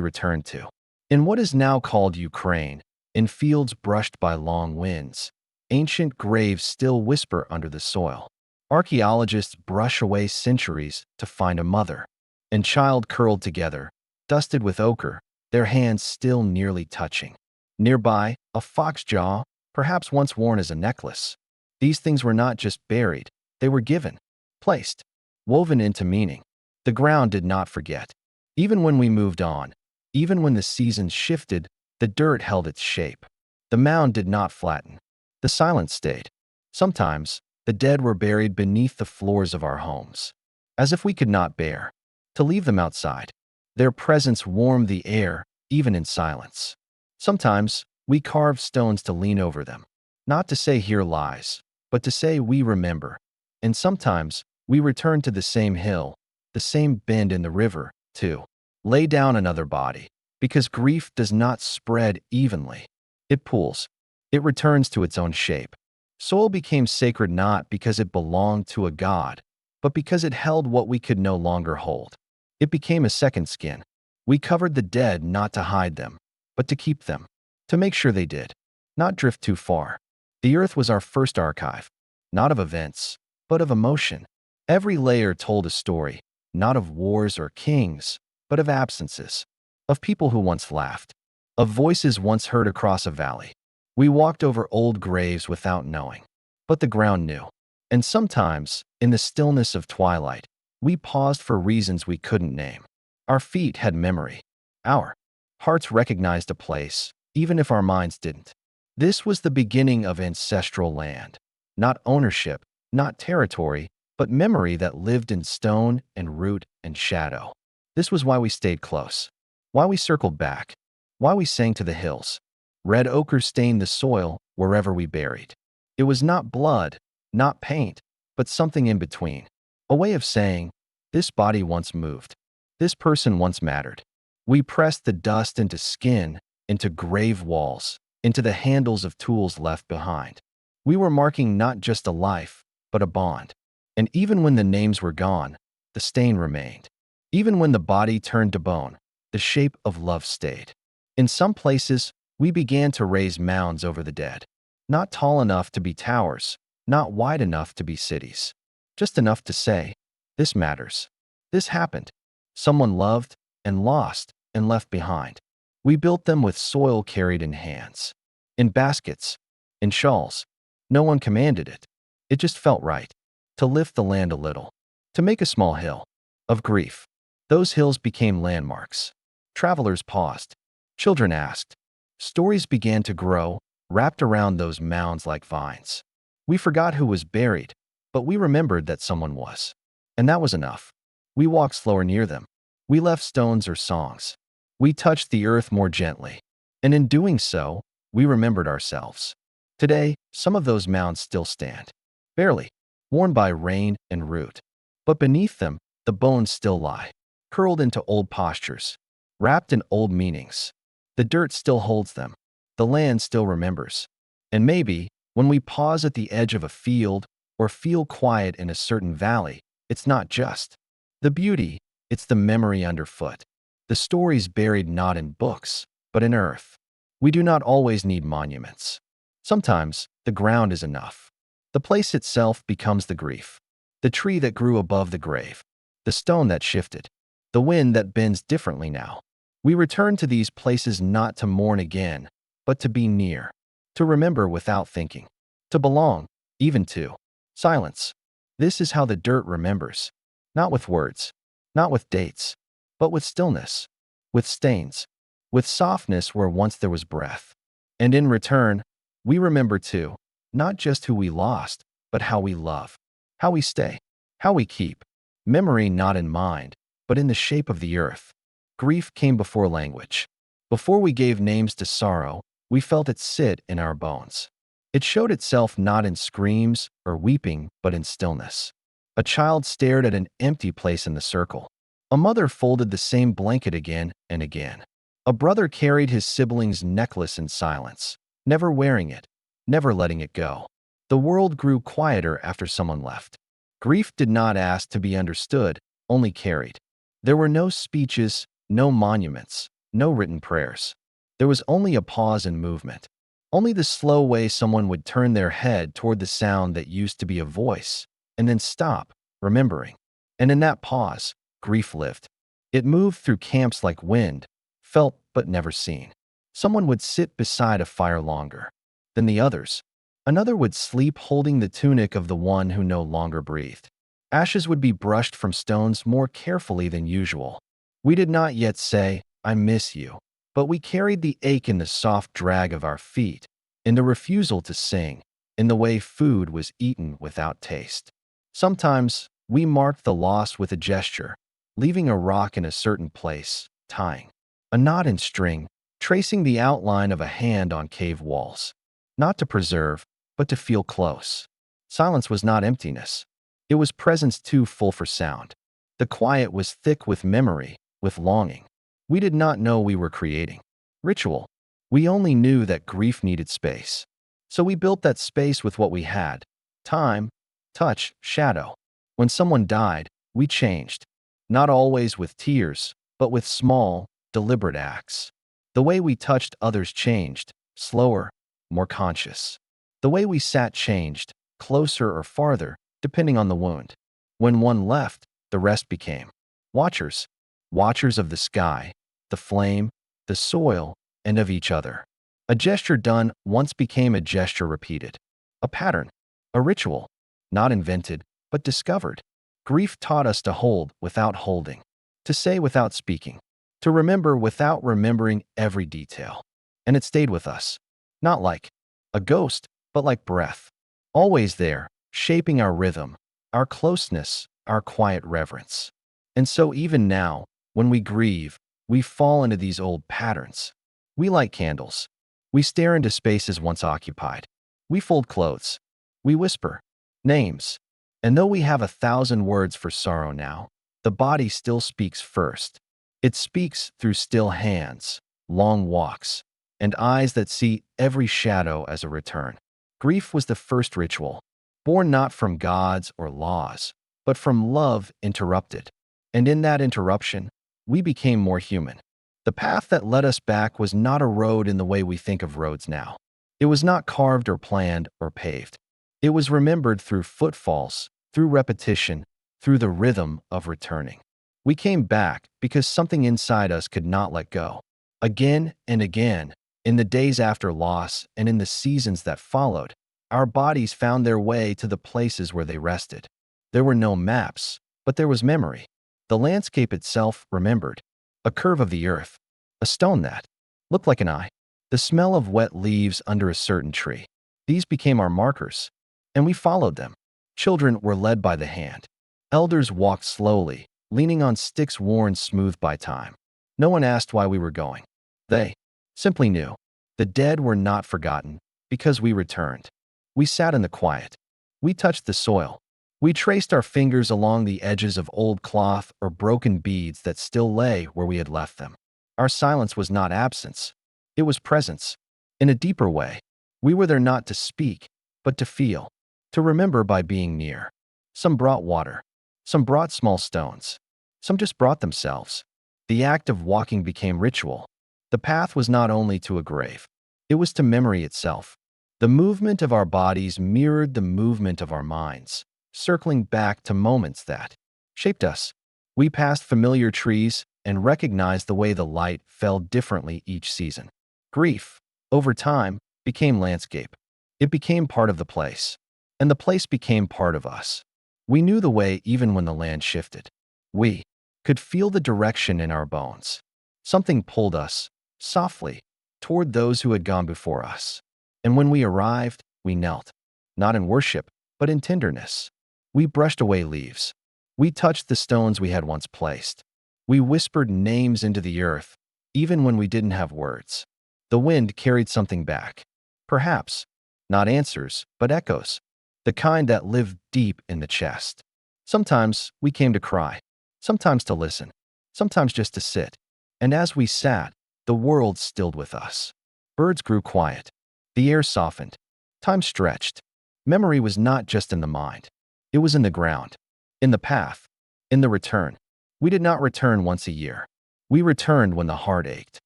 returned to. In what is now called Ukraine, in fields brushed by long winds, ancient graves still whisper under the soil. Archaeologists brush away centuries to find a mother and child curled together, dusted with ochre, their hands still nearly touching. Nearby, a fox jaw, perhaps once worn as a necklace. These things were not just buried, they were given, placed, woven into meaning. The ground did not forget. Even when we moved on, even when the seasons shifted, the dirt held its shape. The mound did not flatten. The silence stayed. Sometimes, the dead were buried beneath the floors of our homes, as if we could not bear to leave them outside. Their presence warmed the air, even in silence. Sometimes, we carved stones to lean over them, not to say here lies, but to say we remember. And sometimes, we returned to the same hill, the same bend in the river, to lay down another body, because grief does not spread evenly. It pools. It returns to its own shape. Soil became sacred not because it belonged to a god, but because it held what we could no longer hold. It became a second skin. We covered the dead not to hide them, but to keep them, to make sure they did not drift too far. The earth was our first archive, not of events, but of emotion. Every layer told a story, not of wars or kings, but of absences, of people who once laughed, of voices once heard across a valley. We walked over old graves without knowing, but the ground knew. And sometimes, in the stillness of twilight, we paused for reasons we couldn't name. Our feet had memory. Our hearts recognized a place, even if our minds didn't. This was the beginning of ancestral land. Not ownership, not territory, but memory that lived in stone and root and shadow. This was why we stayed close, why we circled back, why we sang to the hills. Red ochre stained the soil wherever we buried. It was not blood, not paint, but something in between. A way of saying, this body once moved. This person once mattered. We pressed the dust into skin, into grave walls, into the handles of tools left behind. We were marking not just a life, but a bond. And even when the names were gone, the stain remained. Even when the body turned to bone, the shape of love stayed. In some places, we began to raise mounds over the dead. Not tall enough to be towers, not wide enough to be cities. Just enough to say, this matters. This happened. Someone loved and lost and left behind. We built them with soil carried in hands, in baskets, in shawls. No one commanded it. It just felt right. To lift the land a little. To make a small hill of grief. Those hills became landmarks. Travelers paused. Children asked. Stories began to grow, wrapped around those mounds like vines. We forgot who was buried, but we remembered that someone was. And that was enough. We walked slower near them. We left stones or songs. We touched the earth more gently. And in doing so, we remembered ourselves. Today, some of those mounds still stand. Barely, worn by rain and root. But beneath them, the bones still lie, curled into old postures, wrapped in old meanings. The dirt still holds them. The land still remembers. And maybe, when we pause at the edge of a field or feel quiet in a certain valley, it's not just the beauty, it's the memory underfoot. The stories buried not in books, but in earth. We do not always need monuments. Sometimes, the ground is enough. The place itself becomes the grief. The tree that grew above the grave. The stone that shifted. The wind that bends differently now. We return to these places not to mourn again, but to be near. To remember without thinking. To belong, even to silence. This is how the dirt remembers. Not with words, not with dates, but with stillness, with stains, with softness where once there was breath. And in return, we remember too, not just who we lost, but how we love, how we stay, How we keep memory not in mind, but in the shape of the earth. Grief came before language. Before we gave names to sorrow, we felt it sit in our bones. It showed itself not in screams or weeping, but in stillness. A child stared at an empty place in the circle. A mother folded the same blanket again and again. A brother carried his sibling's necklace in silence, never wearing it, never letting it go. The world grew quieter after someone left. Grief did not ask to be understood, only carried. There were no speeches, no monuments, no written prayers. There was only a pause in movement, only the slow way someone would turn their head toward the sound that used to be a voice, and then stop, remembering. And in that pause, grief lived. It moved through camps like wind, felt but never seen. Someone would sit beside a fire longer than the others. Another would sleep holding the tunic of the one who no longer breathed. Ashes would be brushed from stones more carefully than usual. We did not yet say, "I miss you," but we carried the ache in the soft drag of our feet, in the refusal to sing, in the way food was eaten without taste. Sometimes, we marked the loss with a gesture, leaving a rock in a certain place, tying a knot in string, tracing the outline of a hand on cave walls. Not to preserve, but to feel close. Silence was not emptiness. It was presence too full for sound. The quiet was thick with memory, with longing. We did not know we were creating ritual. We only knew that grief needed space. So we built that space with what we had: time, touch, shadow. When someone died, we changed. Not always with tears, but with small, deliberate acts. The way we touched others changed, slower, more conscious. The way we sat changed, closer or farther, depending on the wound. When one left, the rest became watchers. Watchers of the sky, the flame, the soil, and of each other. A gesture done once became a gesture repeated. A pattern, a ritual, not invented, but discovered. Grief taught us to hold without holding, to say without speaking, to remember without remembering every detail. And it stayed with us, not like a ghost, but like breath. Always there, shaping our rhythm, our closeness, our quiet reverence. And so even now, when we grieve, we fall into these old patterns. We light candles. We stare into spaces once occupied. We fold clothes. We whisper names. And though we have 1,000 words for sorrow now, the body still speaks first. It speaks through still hands, long walks, and eyes that see every shadow as a return. Grief was the first ritual, born not from gods or laws, but from love interrupted. And in that interruption, we became more human. The path that led us back was not a road in the way we think of roads now. It was not carved or planned or paved. It was remembered through footfalls, through repetition, through the rhythm of returning. We came back because something inside us could not let go. Again and again, in the days after loss and in the seasons that followed, our bodies found their way to the places where they rested. There were no maps, but there was memory. The landscape itself remembered. A curve of the earth, a stone that looked like an eye, the smell of wet leaves under a certain tree. These became our markers, and we followed them. Children were led by the hand. Elders walked slowly, leaning on sticks worn smooth by time. No one asked why we were going. They simply knew. The dead were not forgotten because we returned. We sat in the quiet. We touched the soil. We traced our fingers along the edges of old cloth or broken beads that still lay where we had left them. Our silence was not absence. It was presence. In a deeper way, we were there not to speak, but to feel, to remember by being near. Some brought water. Some brought small stones. Some just brought themselves. The act of walking became ritual. The path was not only to a grave. It was to memory itself. The movement of our bodies mirrored the movement of our minds, circling back to moments that shaped us. We passed familiar trees and recognized the way the light fell differently each season. Grief, over time, became landscape. It became part of the place, and the place became part of us. We knew the way even when the land shifted. We could feel the direction in our bones. Something pulled us, softly, toward those who had gone before us. And when we arrived, we knelt, not in worship, but in tenderness. We brushed away leaves. We touched the stones we had once placed. We whispered names into the earth, even when we didn't have words. The wind carried something back. Perhaps, not answers, but echoes, the kind that live deep in the chest. Sometimes we came to cry, sometimes to listen, sometimes just to sit. And as we sat, the world stilled with us. Birds grew quiet. The air softened. Time stretched. Memory was not just in the mind. It was in the ground, in the path, in the return. We did not return once a year. We returned when the heart ached,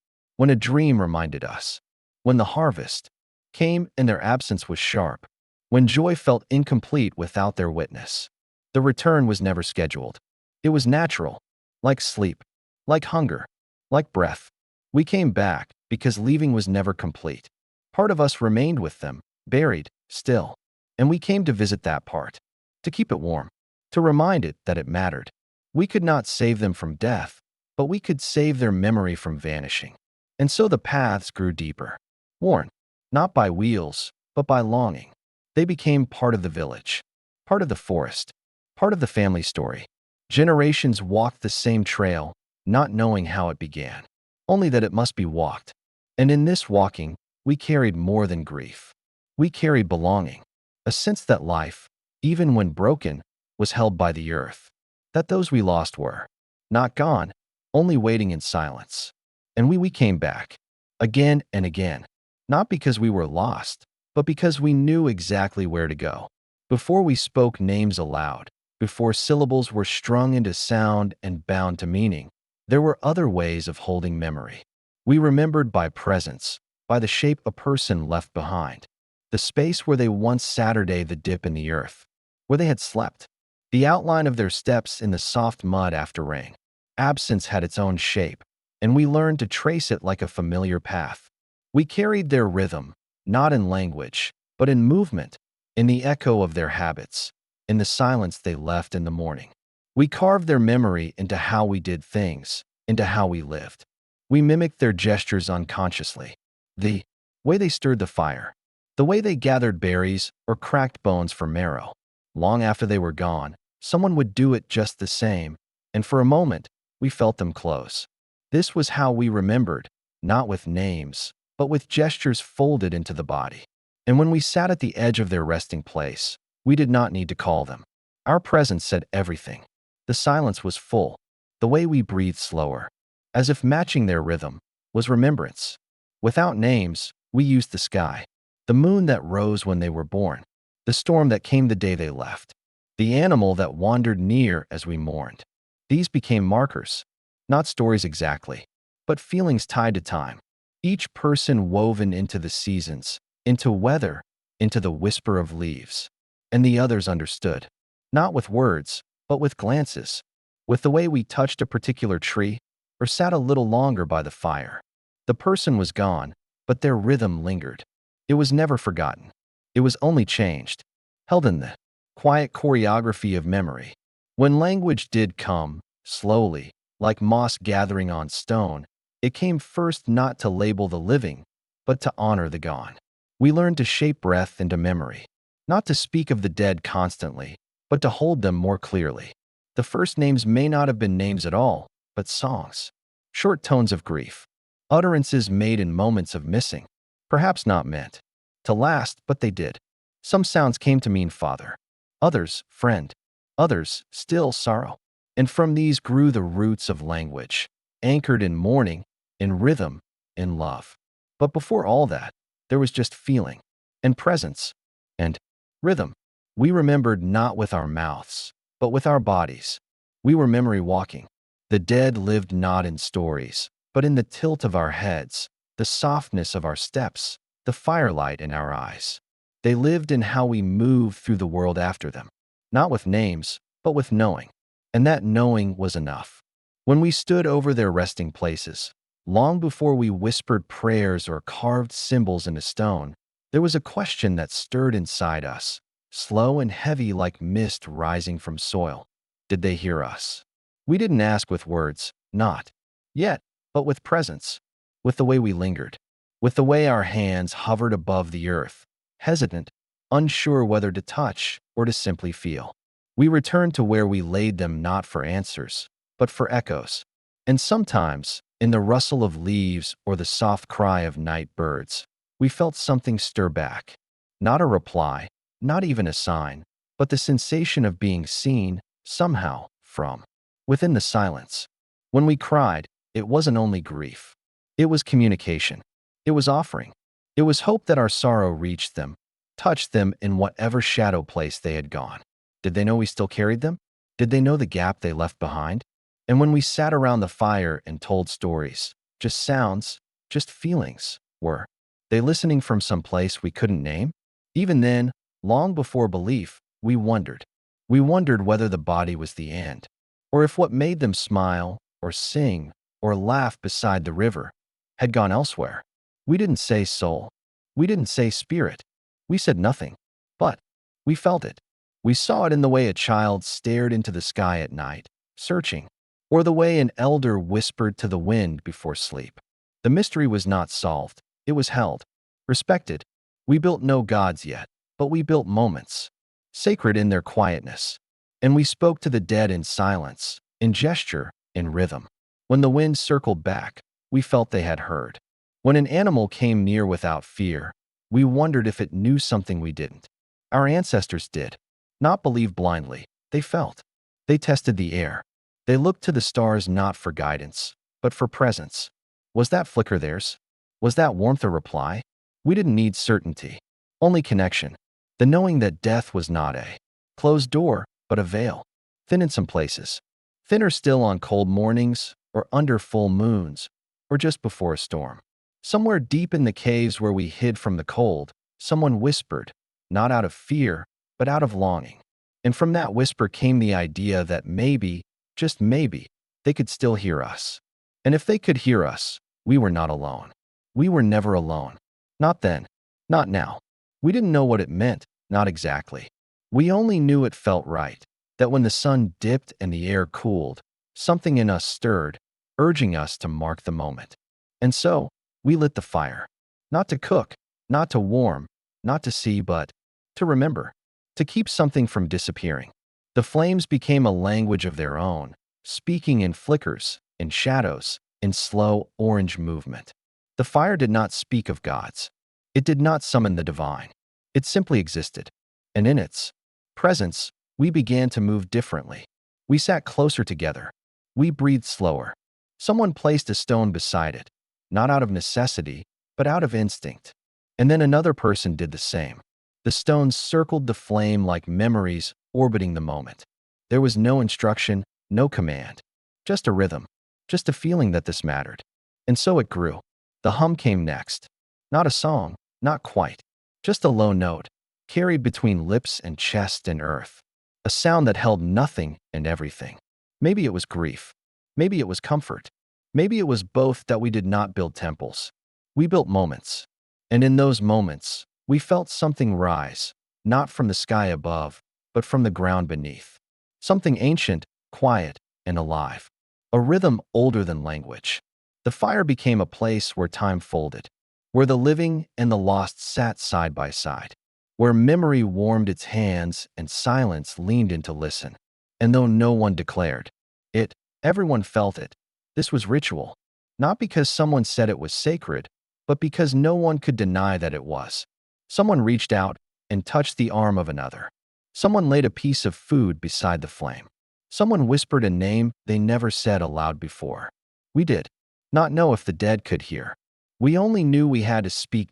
when a dream reminded us, when the harvest came and their absence was sharp, when joy felt incomplete without their witness. The return was never scheduled. It was natural, like sleep, like hunger, like breath. We came back because leaving was never complete. Part of us remained with them, buried, still. And we came to visit that part, to keep it warm, to remind it that it mattered. We could not save them from death, but we could save their memory from vanishing. And so the paths grew deeper, worn, not by wheels, but by longing. They became part of the village, part of the forest, part of the family story. Generations walked the same trail, not knowing how it began, only that it must be walked. And in this walking, we carried more than grief. We carried belonging, a sense that life, even when broken, was held by the earth, that those we lost were not gone, only waiting in silence. And we came back, again and again, not because we were lost, but because we knew exactly where to go. Before we spoke names aloud, before syllables were strung into sound and bound to meaning, there were other ways of holding memory. We remembered by presence, by the shape a person left behind, the space where they once Saturday the dip in the earth, where they had slept, the outline of their steps in the soft mud after rain. Absence had its own shape, and we learned to trace it like a familiar path. We carried their rhythm, not in language, but in movement, in the echo of their habits, in the silence they left in the morning. We carved their memory into how we did things, into how we lived. We mimicked their gestures unconsciously. The way they stirred the fire, the way they gathered berries or cracked bones for marrow. Long after they were gone, someone would do it just the same, and for a moment, we felt them close. This was how we remembered, not with names, but with gestures folded into the body. And when we sat at the edge of their resting place, we did not need to call them. Our presence said everything. The silence was full, the way we breathed slower, as if matching their rhythm, was remembrance. Without names, we used the sky, the moon that rose when they were born, the storm that came the day they left, the animal that wandered near as we mourned. These became markers, not stories exactly, but feelings tied to time. Each person woven into the seasons, into weather, into the whisper of leaves. And the others understood, not with words, but with glances, with the way we touched a particular tree or sat a little longer by the fire. The person was gone, but their rhythm lingered. It was never forgotten. It was only changed, held in the quiet choreography of memory. When language did come, slowly, like moss gathering on stone, it came first not to label the living, but to honor the gone. We learned to shape breath into memory, not to speak of the dead constantly, but to hold them more clearly. The first names may not have been names at all, but songs. Short tones of grief. Utterances made in moments of missing, perhaps not meant to last, but they did. Some sounds came to mean father, others friend, others still sorrow. And from these grew the roots of language, anchored in mourning, in rhythm, in love. But before all that, there was just feeling, and presence, and rhythm. We remembered not with our mouths, but with our bodies. We were memory walking. The dead lived not in stories, but in the tilt of our heads, the softness of our steps, the firelight in our eyes. They lived in how we moved through the world after them, not with names, but with knowing. And that knowing was enough. When we stood over their resting places, long before we whispered prayers or carved symbols into stone, there was a question that stirred inside us, slow and heavy like mist rising from soil. Did they hear us? We didn't ask with words, not yet, but with presence, with the way we lingered, with the way our hands hovered above the earth, hesitant, unsure whether to touch or to simply feel. We returned to where we laid them not for answers, but for echoes. And sometimes, in the rustle of leaves or the soft cry of night birds, we felt something stir back. Not a reply, not even a sign, but the sensation of being seen, somehow, from within the silence. When we cried, it wasn't only grief. It was communication. It was offering. It was hope that our sorrow reached them, touched them in whatever shadow place they had gone. Did they know we still carried them? Did they know the gap they left behind? And when we sat around the fire and told stories, just sounds, just feelings, were they listening from some place we couldn't name? Even then, long before belief, we wondered. We wondered whether the body was the end, or if what made them smile, or sing, or laugh beside the river had gone elsewhere. We didn't say soul. We didn't say spirit. We said nothing. But we felt it. We saw it in the way a child stared into the sky at night, searching, or the way an elder whispered to the wind before sleep. The mystery was not solved. It was held, respected. We built no gods yet, but we built moments, sacred in their quietness. And we spoke to the dead in silence, in gesture, in rhythm. When the wind circled back, we felt they had heard. When an animal came near without fear, we wondered if it knew something we didn't. Our ancestors did. Not believe blindly. They felt. They tested the air. They looked to the stars not for guidance, but for presence. Was that flicker theirs? Was that warmth a reply? We didn't need certainty. Only connection. The knowing that death was not a closed door, but a veil. Thin in some places. Thinner still on cold mornings, or under full moons, or just before a storm. Somewhere deep in the caves where we hid from the cold, someone whispered, not out of fear, but out of longing. And from that whisper came the idea that maybe, just maybe, they could still hear us. And if they could hear us, we were not alone. We were never alone. Not then. Not now. We didn't know what it meant, not exactly. We only knew it felt right, that when the sun dipped and the air cooled, something in us stirred, urging us to mark the moment. And so, we lit the fire. Not to cook, not to warm, not to see, but to remember. To keep something from disappearing. The flames became a language of their own, speaking in flickers, in shadows, in slow orange movement. The fire did not speak of gods. It did not summon the divine. It simply existed. And in its presence, we began to move differently. We sat closer together. We breathed slower. Someone placed a stone beside it, not out of necessity, but out of instinct. And then another person did the same. The stones circled the flame like memories orbiting the moment. There was no instruction, no command. Just a rhythm. Just a feeling that this mattered. And so it grew. The hum came next. Not a song, not quite. Just a low note, carried between lips and chest and earth. A sound that held nothing and everything. Maybe it was grief. Maybe it was comfort. Maybe it was both that we did not build temples. We built moments. And in those moments, we felt something rise, not from the sky above, but from the ground beneath. Something ancient, quiet, and alive. A rhythm older than language. The fire became a place where time folded, where the living and the lost sat side by side, where memory warmed its hands and silence leaned in to listen. And though no one declared it, everyone felt it. This was ritual, not because someone said it was sacred, but because no one could deny that it was. Someone reached out and touched the arm of another. Someone laid a piece of food beside the flame. Someone whispered a name they never said aloud before. We did not know if the dead could hear. We only knew we had to speak.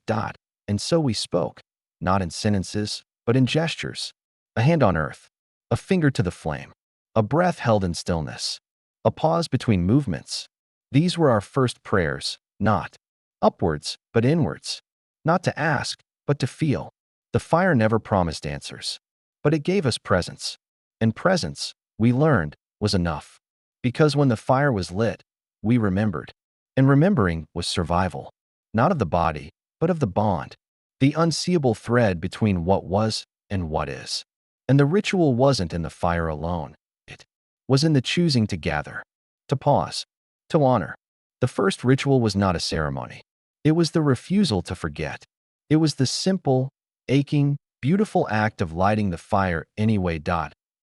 And so we spoke, not in sentences, but in gestures. A hand on earth, a finger to the flame, a breath held in stillness, a pause between movements. These were our first prayers, not upwards, but inwards. Not to ask, but to feel. The fire never promised answers, but it gave us presence. And presence, we learned, was enough. Because when the fire was lit, we remembered. And remembering was survival, not of the body, but of the bond, the unseeable thread between what was and what is. And the ritual wasn't in the fire alone. It was in the choosing to gather, to pause, to honor. The first ritual was not a ceremony. It was the refusal to forget. It was the simple, aching, beautiful act of lighting the fire anyway.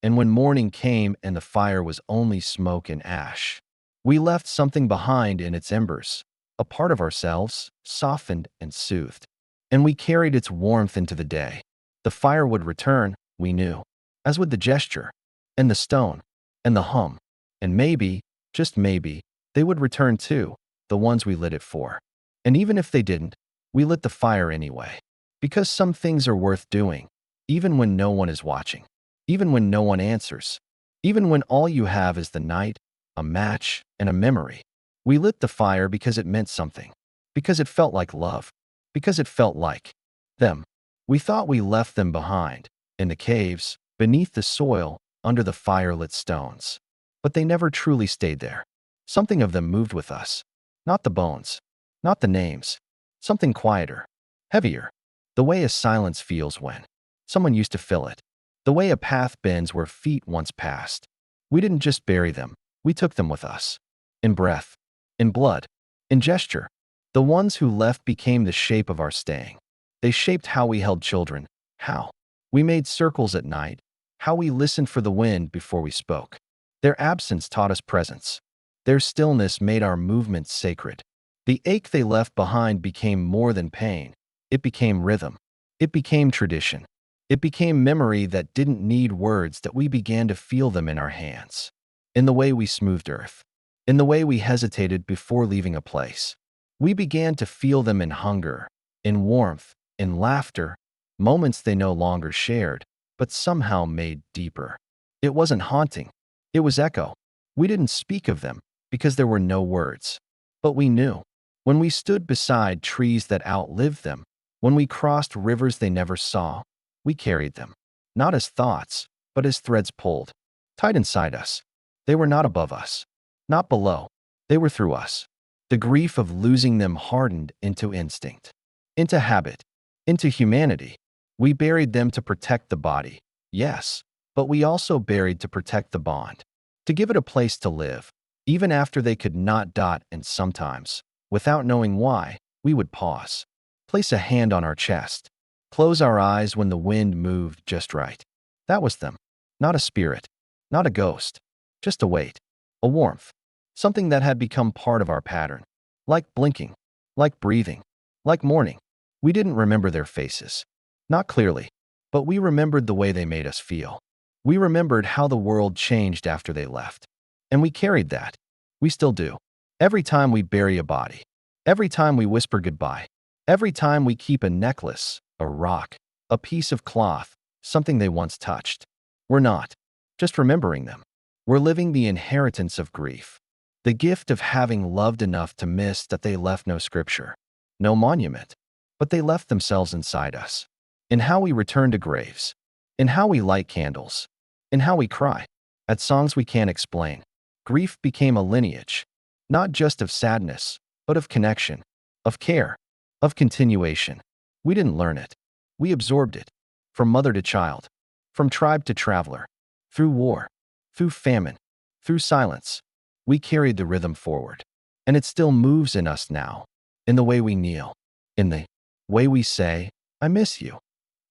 And when morning came and the fire was only smoke and ash, we left something behind in its embers, a part of ourselves, softened and soothed. And we carried its warmth into the day. The fire would return, we knew, as would the gesture, and the stone, and the hum. And maybe, just maybe, they would return too, the ones we lit it for. And even if they didn't, we lit the fire anyway. Because some things are worth doing, even when no one is watching, even when no one answers, even when all you have is the night, a match, and a memory. We lit the fire because it meant something, because it felt like love, because it felt like them. We thought we left them behind, in the caves, beneath the soil, under the firelit stones. But they never truly stayed there. Something of them moved with us. Not the bones, not the names. Something quieter, heavier. The way a silence feels when someone used to fill it. The way a path bends where feet once passed. We didn't just bury them, we took them with us. In breath, in blood, in gesture. The ones who left became the shape of our staying. They shaped how we held children, how we made circles at night, how we listened for the wind before we spoke. Their absence taught us presence. Their stillness made our movements sacred. The ache they left behind became more than pain. It became rhythm. It became tradition. It became memory that didn't need words, that we began to feel them in our hands. In the way we smoothed earth. In the way we hesitated before leaving a place. We began to feel them in hunger, in warmth, in laughter, moments they no longer shared, but somehow made deeper. It wasn't haunting. It was echo. We didn't speak of them because there were no words. But we knew. When we stood beside trees that outlived them, when we crossed rivers they never saw, we carried them. Not as thoughts, but as threads pulled, tight inside us. They were not above us, not below. They were through us. The grief of losing them hardened into instinct, into habit, into humanity. We buried them to protect the body, yes, but we also buried to protect the bond, to give it a place to live, even after they could not. And sometimes, without knowing why, we would pause, place a hand on our chest, close our eyes when the wind moved just right. That was them, not a spirit, not a ghost, just a weight, a warmth, something that had become part of our pattern, like blinking, like breathing, like mourning. We didn't remember their faces, not clearly, but we remembered the way they made us feel. We remembered how the world changed after they left. And we carried that. We still do. Every time we bury a body, every time we whisper goodbye, every time we keep a necklace, a rock, a piece of cloth, something they once touched. We're not just remembering them. We're living the inheritance of grief, the gift of having loved enough to miss that they left no scripture, no monument, but they left themselves inside us. In how we return to graves, in how we light candles, in how we cry at songs we can't explain. Grief became a lineage, not just of sadness, but of connection, of care, of continuation. We didn't learn it. We absorbed it, from mother to child, from tribe to traveler, through war, through famine, through silence. We carried the rhythm forward, and it still moves in us now, in the way we kneel, in the way we say, I miss you,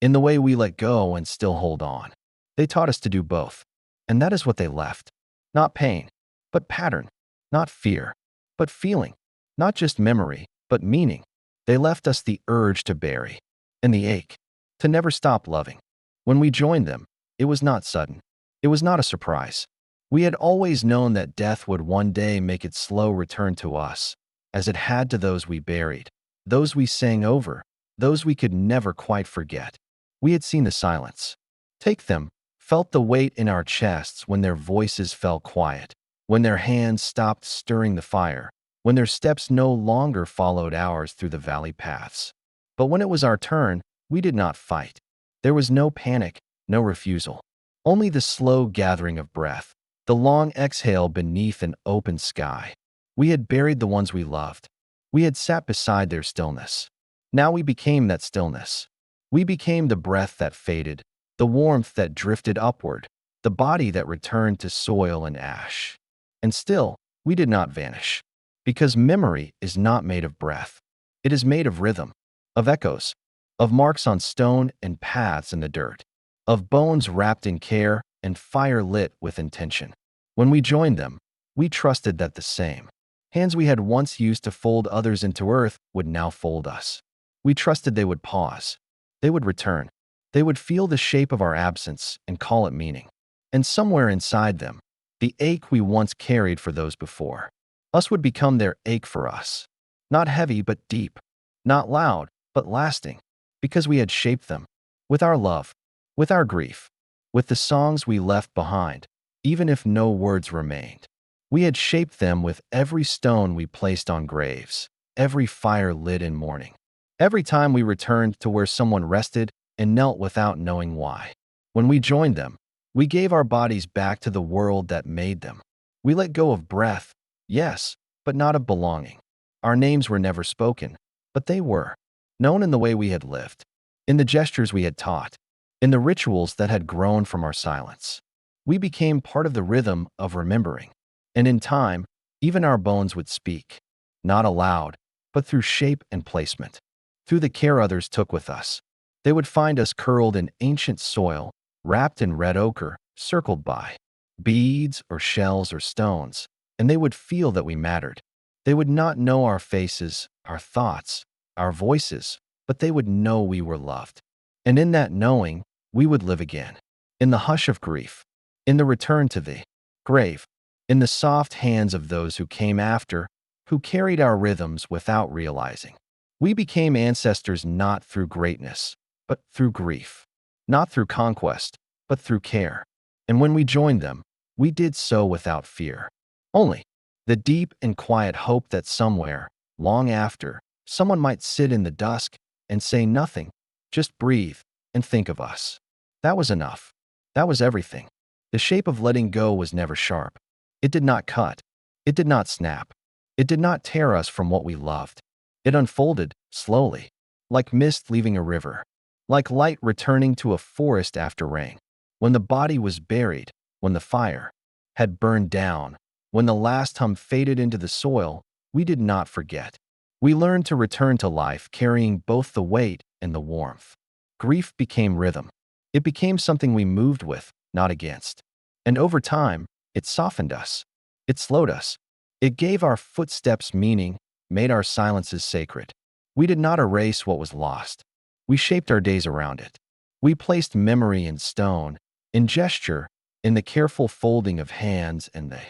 in the way we let go and still hold on. They taught us to do both, and that is what they left. Not pain, but pattern, not fear, but feeling, not just memory, but meaning. They left us the urge to bury, and the ache, to never stop loving. When we joined them, it was not sudden. It was not a surprise. We had always known that death would one day make its slow return to us, as it had to those we buried, those we sang over, those we could never quite forget. We had seen the silence. Take them, felt the weight in our chests when their voices fell quiet, when their hands stopped stirring the fire, when their steps no longer followed ours through the valley paths. But when it was our turn, we did not fight. There was no panic, no refusal. Only the slow gathering of breath, the long exhale beneath an open sky. We had buried the ones we loved. We had sat beside their stillness. Now we became that stillness. We became the breath that faded, the warmth that drifted upward, the body that returned to soil and ash. And still, we did not vanish. Because memory is not made of breath. It is made of rhythm, of echoes, of marks on stone and paths in the dirt, of bones wrapped in care and fire lit with intention. When we joined them, we trusted that the same hands we had once used to fold others into earth would now fold us. We trusted they would pause. They would return. They would feel the shape of our absence and call it meaning. And somewhere inside them, the ache we once carried for those before us would become their ache for us. Not heavy, but deep. Not loud, but lasting. Because we had shaped them. With our love. With our grief. With the songs we left behind. Even if no words remained. We had shaped them with every stone we placed on graves. Every fire lit in mourning. Every time we returned to where someone rested and knelt without knowing why. When we joined them, we gave our bodies back to the world that made them. We let go of breath, yes, but not of belonging. Our names were never spoken, but they were. Known in the way we had lived. In the gestures we had taught. In the rituals that had grown from our silence. We became part of the rhythm of remembering. And in time, even our bones would speak. Not aloud, but through shape and placement. Through the care others took with us. They would find us curled in ancient soil, wrapped in red ochre, circled by beads or shells or stones, and they would feel that we mattered. They would not know our faces, our thoughts, our voices, but they would know we were loved. And in that knowing, we would live again. In the hush of grief, in the return to the grave, in the soft hands of those who came after, who carried our rhythms without realizing. We became ancestors not through greatness, but through grief. Not through conquest, but through care. And when we joined them, we did so without fear. Only the deep and quiet hope that somewhere, long after, someone might sit in the dusk and say nothing, just breathe and think of us. That was enough. That was everything. The shape of letting go was never sharp. It did not cut. It did not snap. It did not tear us from what we loved. It unfolded, slowly, like mist leaving a river, like light returning to a forest after rain. When the body was buried, when the fire had burned down, when the last hum faded into the soil, we did not forget. We learned to return to life carrying both the weight and the warmth. Grief became rhythm. It became something we moved with, not against. And over time, it softened us. It slowed us. It gave our footsteps meaning, made our silences sacred. We did not erase what was lost. We shaped our days around it. We placed memory in stone, in gesture, in the careful folding of hands and the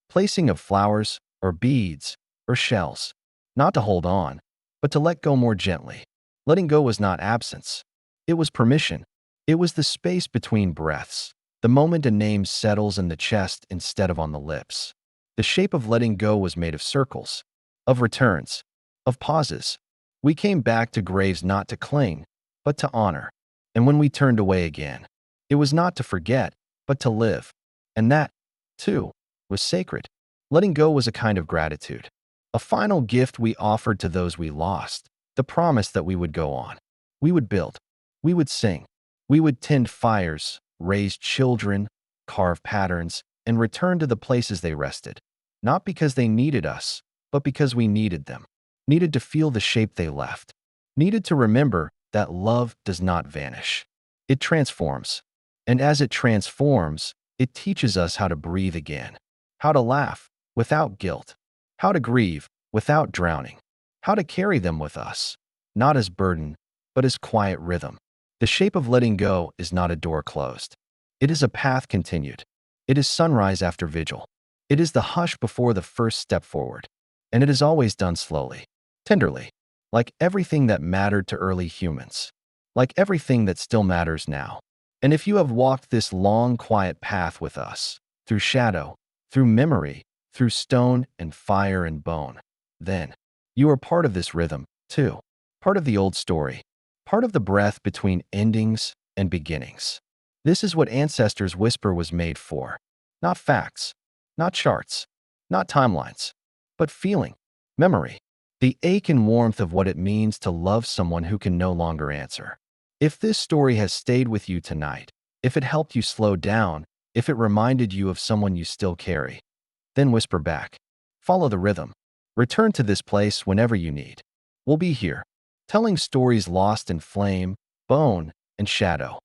placing of flowers or beads or shells. Not to hold on, but to let go more gently. Letting go was not absence. It was permission. It was the space between breaths, the moment a name settles in the chest instead of on the lips. The shape of letting go was made of circles, of returns, of pauses. We came back to graves not to cling, but to honor. And when we turned away again, it was not to forget, but to live. And that, too, was sacred. Letting go was a kind of gratitude. A final gift we offered to those we lost, the promise that we would go on. We would build. We would sing. We would tend fires, raise children, carve patterns, and return to the places they rested. Not because they needed us, but because we needed them. Needed to feel the shape they left. Needed to remember that love does not vanish. It transforms. And as it transforms, it teaches us how to breathe again. How to laugh without guilt. How to grieve without drowning. How to carry them with us, not as burden, but as quiet rhythm. The shape of letting go is not a door closed. It is a path continued. It is sunrise after vigil. It is the hush before the first step forward. And it is always done slowly, tenderly, like everything that mattered to early humans, like everything that still matters now. And if you have walked this long, quiet path with us, through shadow, through memory, through stone and fire and bone, then you are part of this rhythm, too. Part of the old story. Part of the breath between endings and beginnings. This is what Ancestor's whisper was made for. Not facts, not charts, not timelines, but feeling, memory, the ache and warmth of what it means to love someone who can no longer answer. If this story has stayed with you tonight, if it helped you slow down, if it reminded you of someone you still carry, then whisper back. Follow the rhythm. Return to this place whenever you need. We'll be here, telling stories lost in flame, bone, and shadow.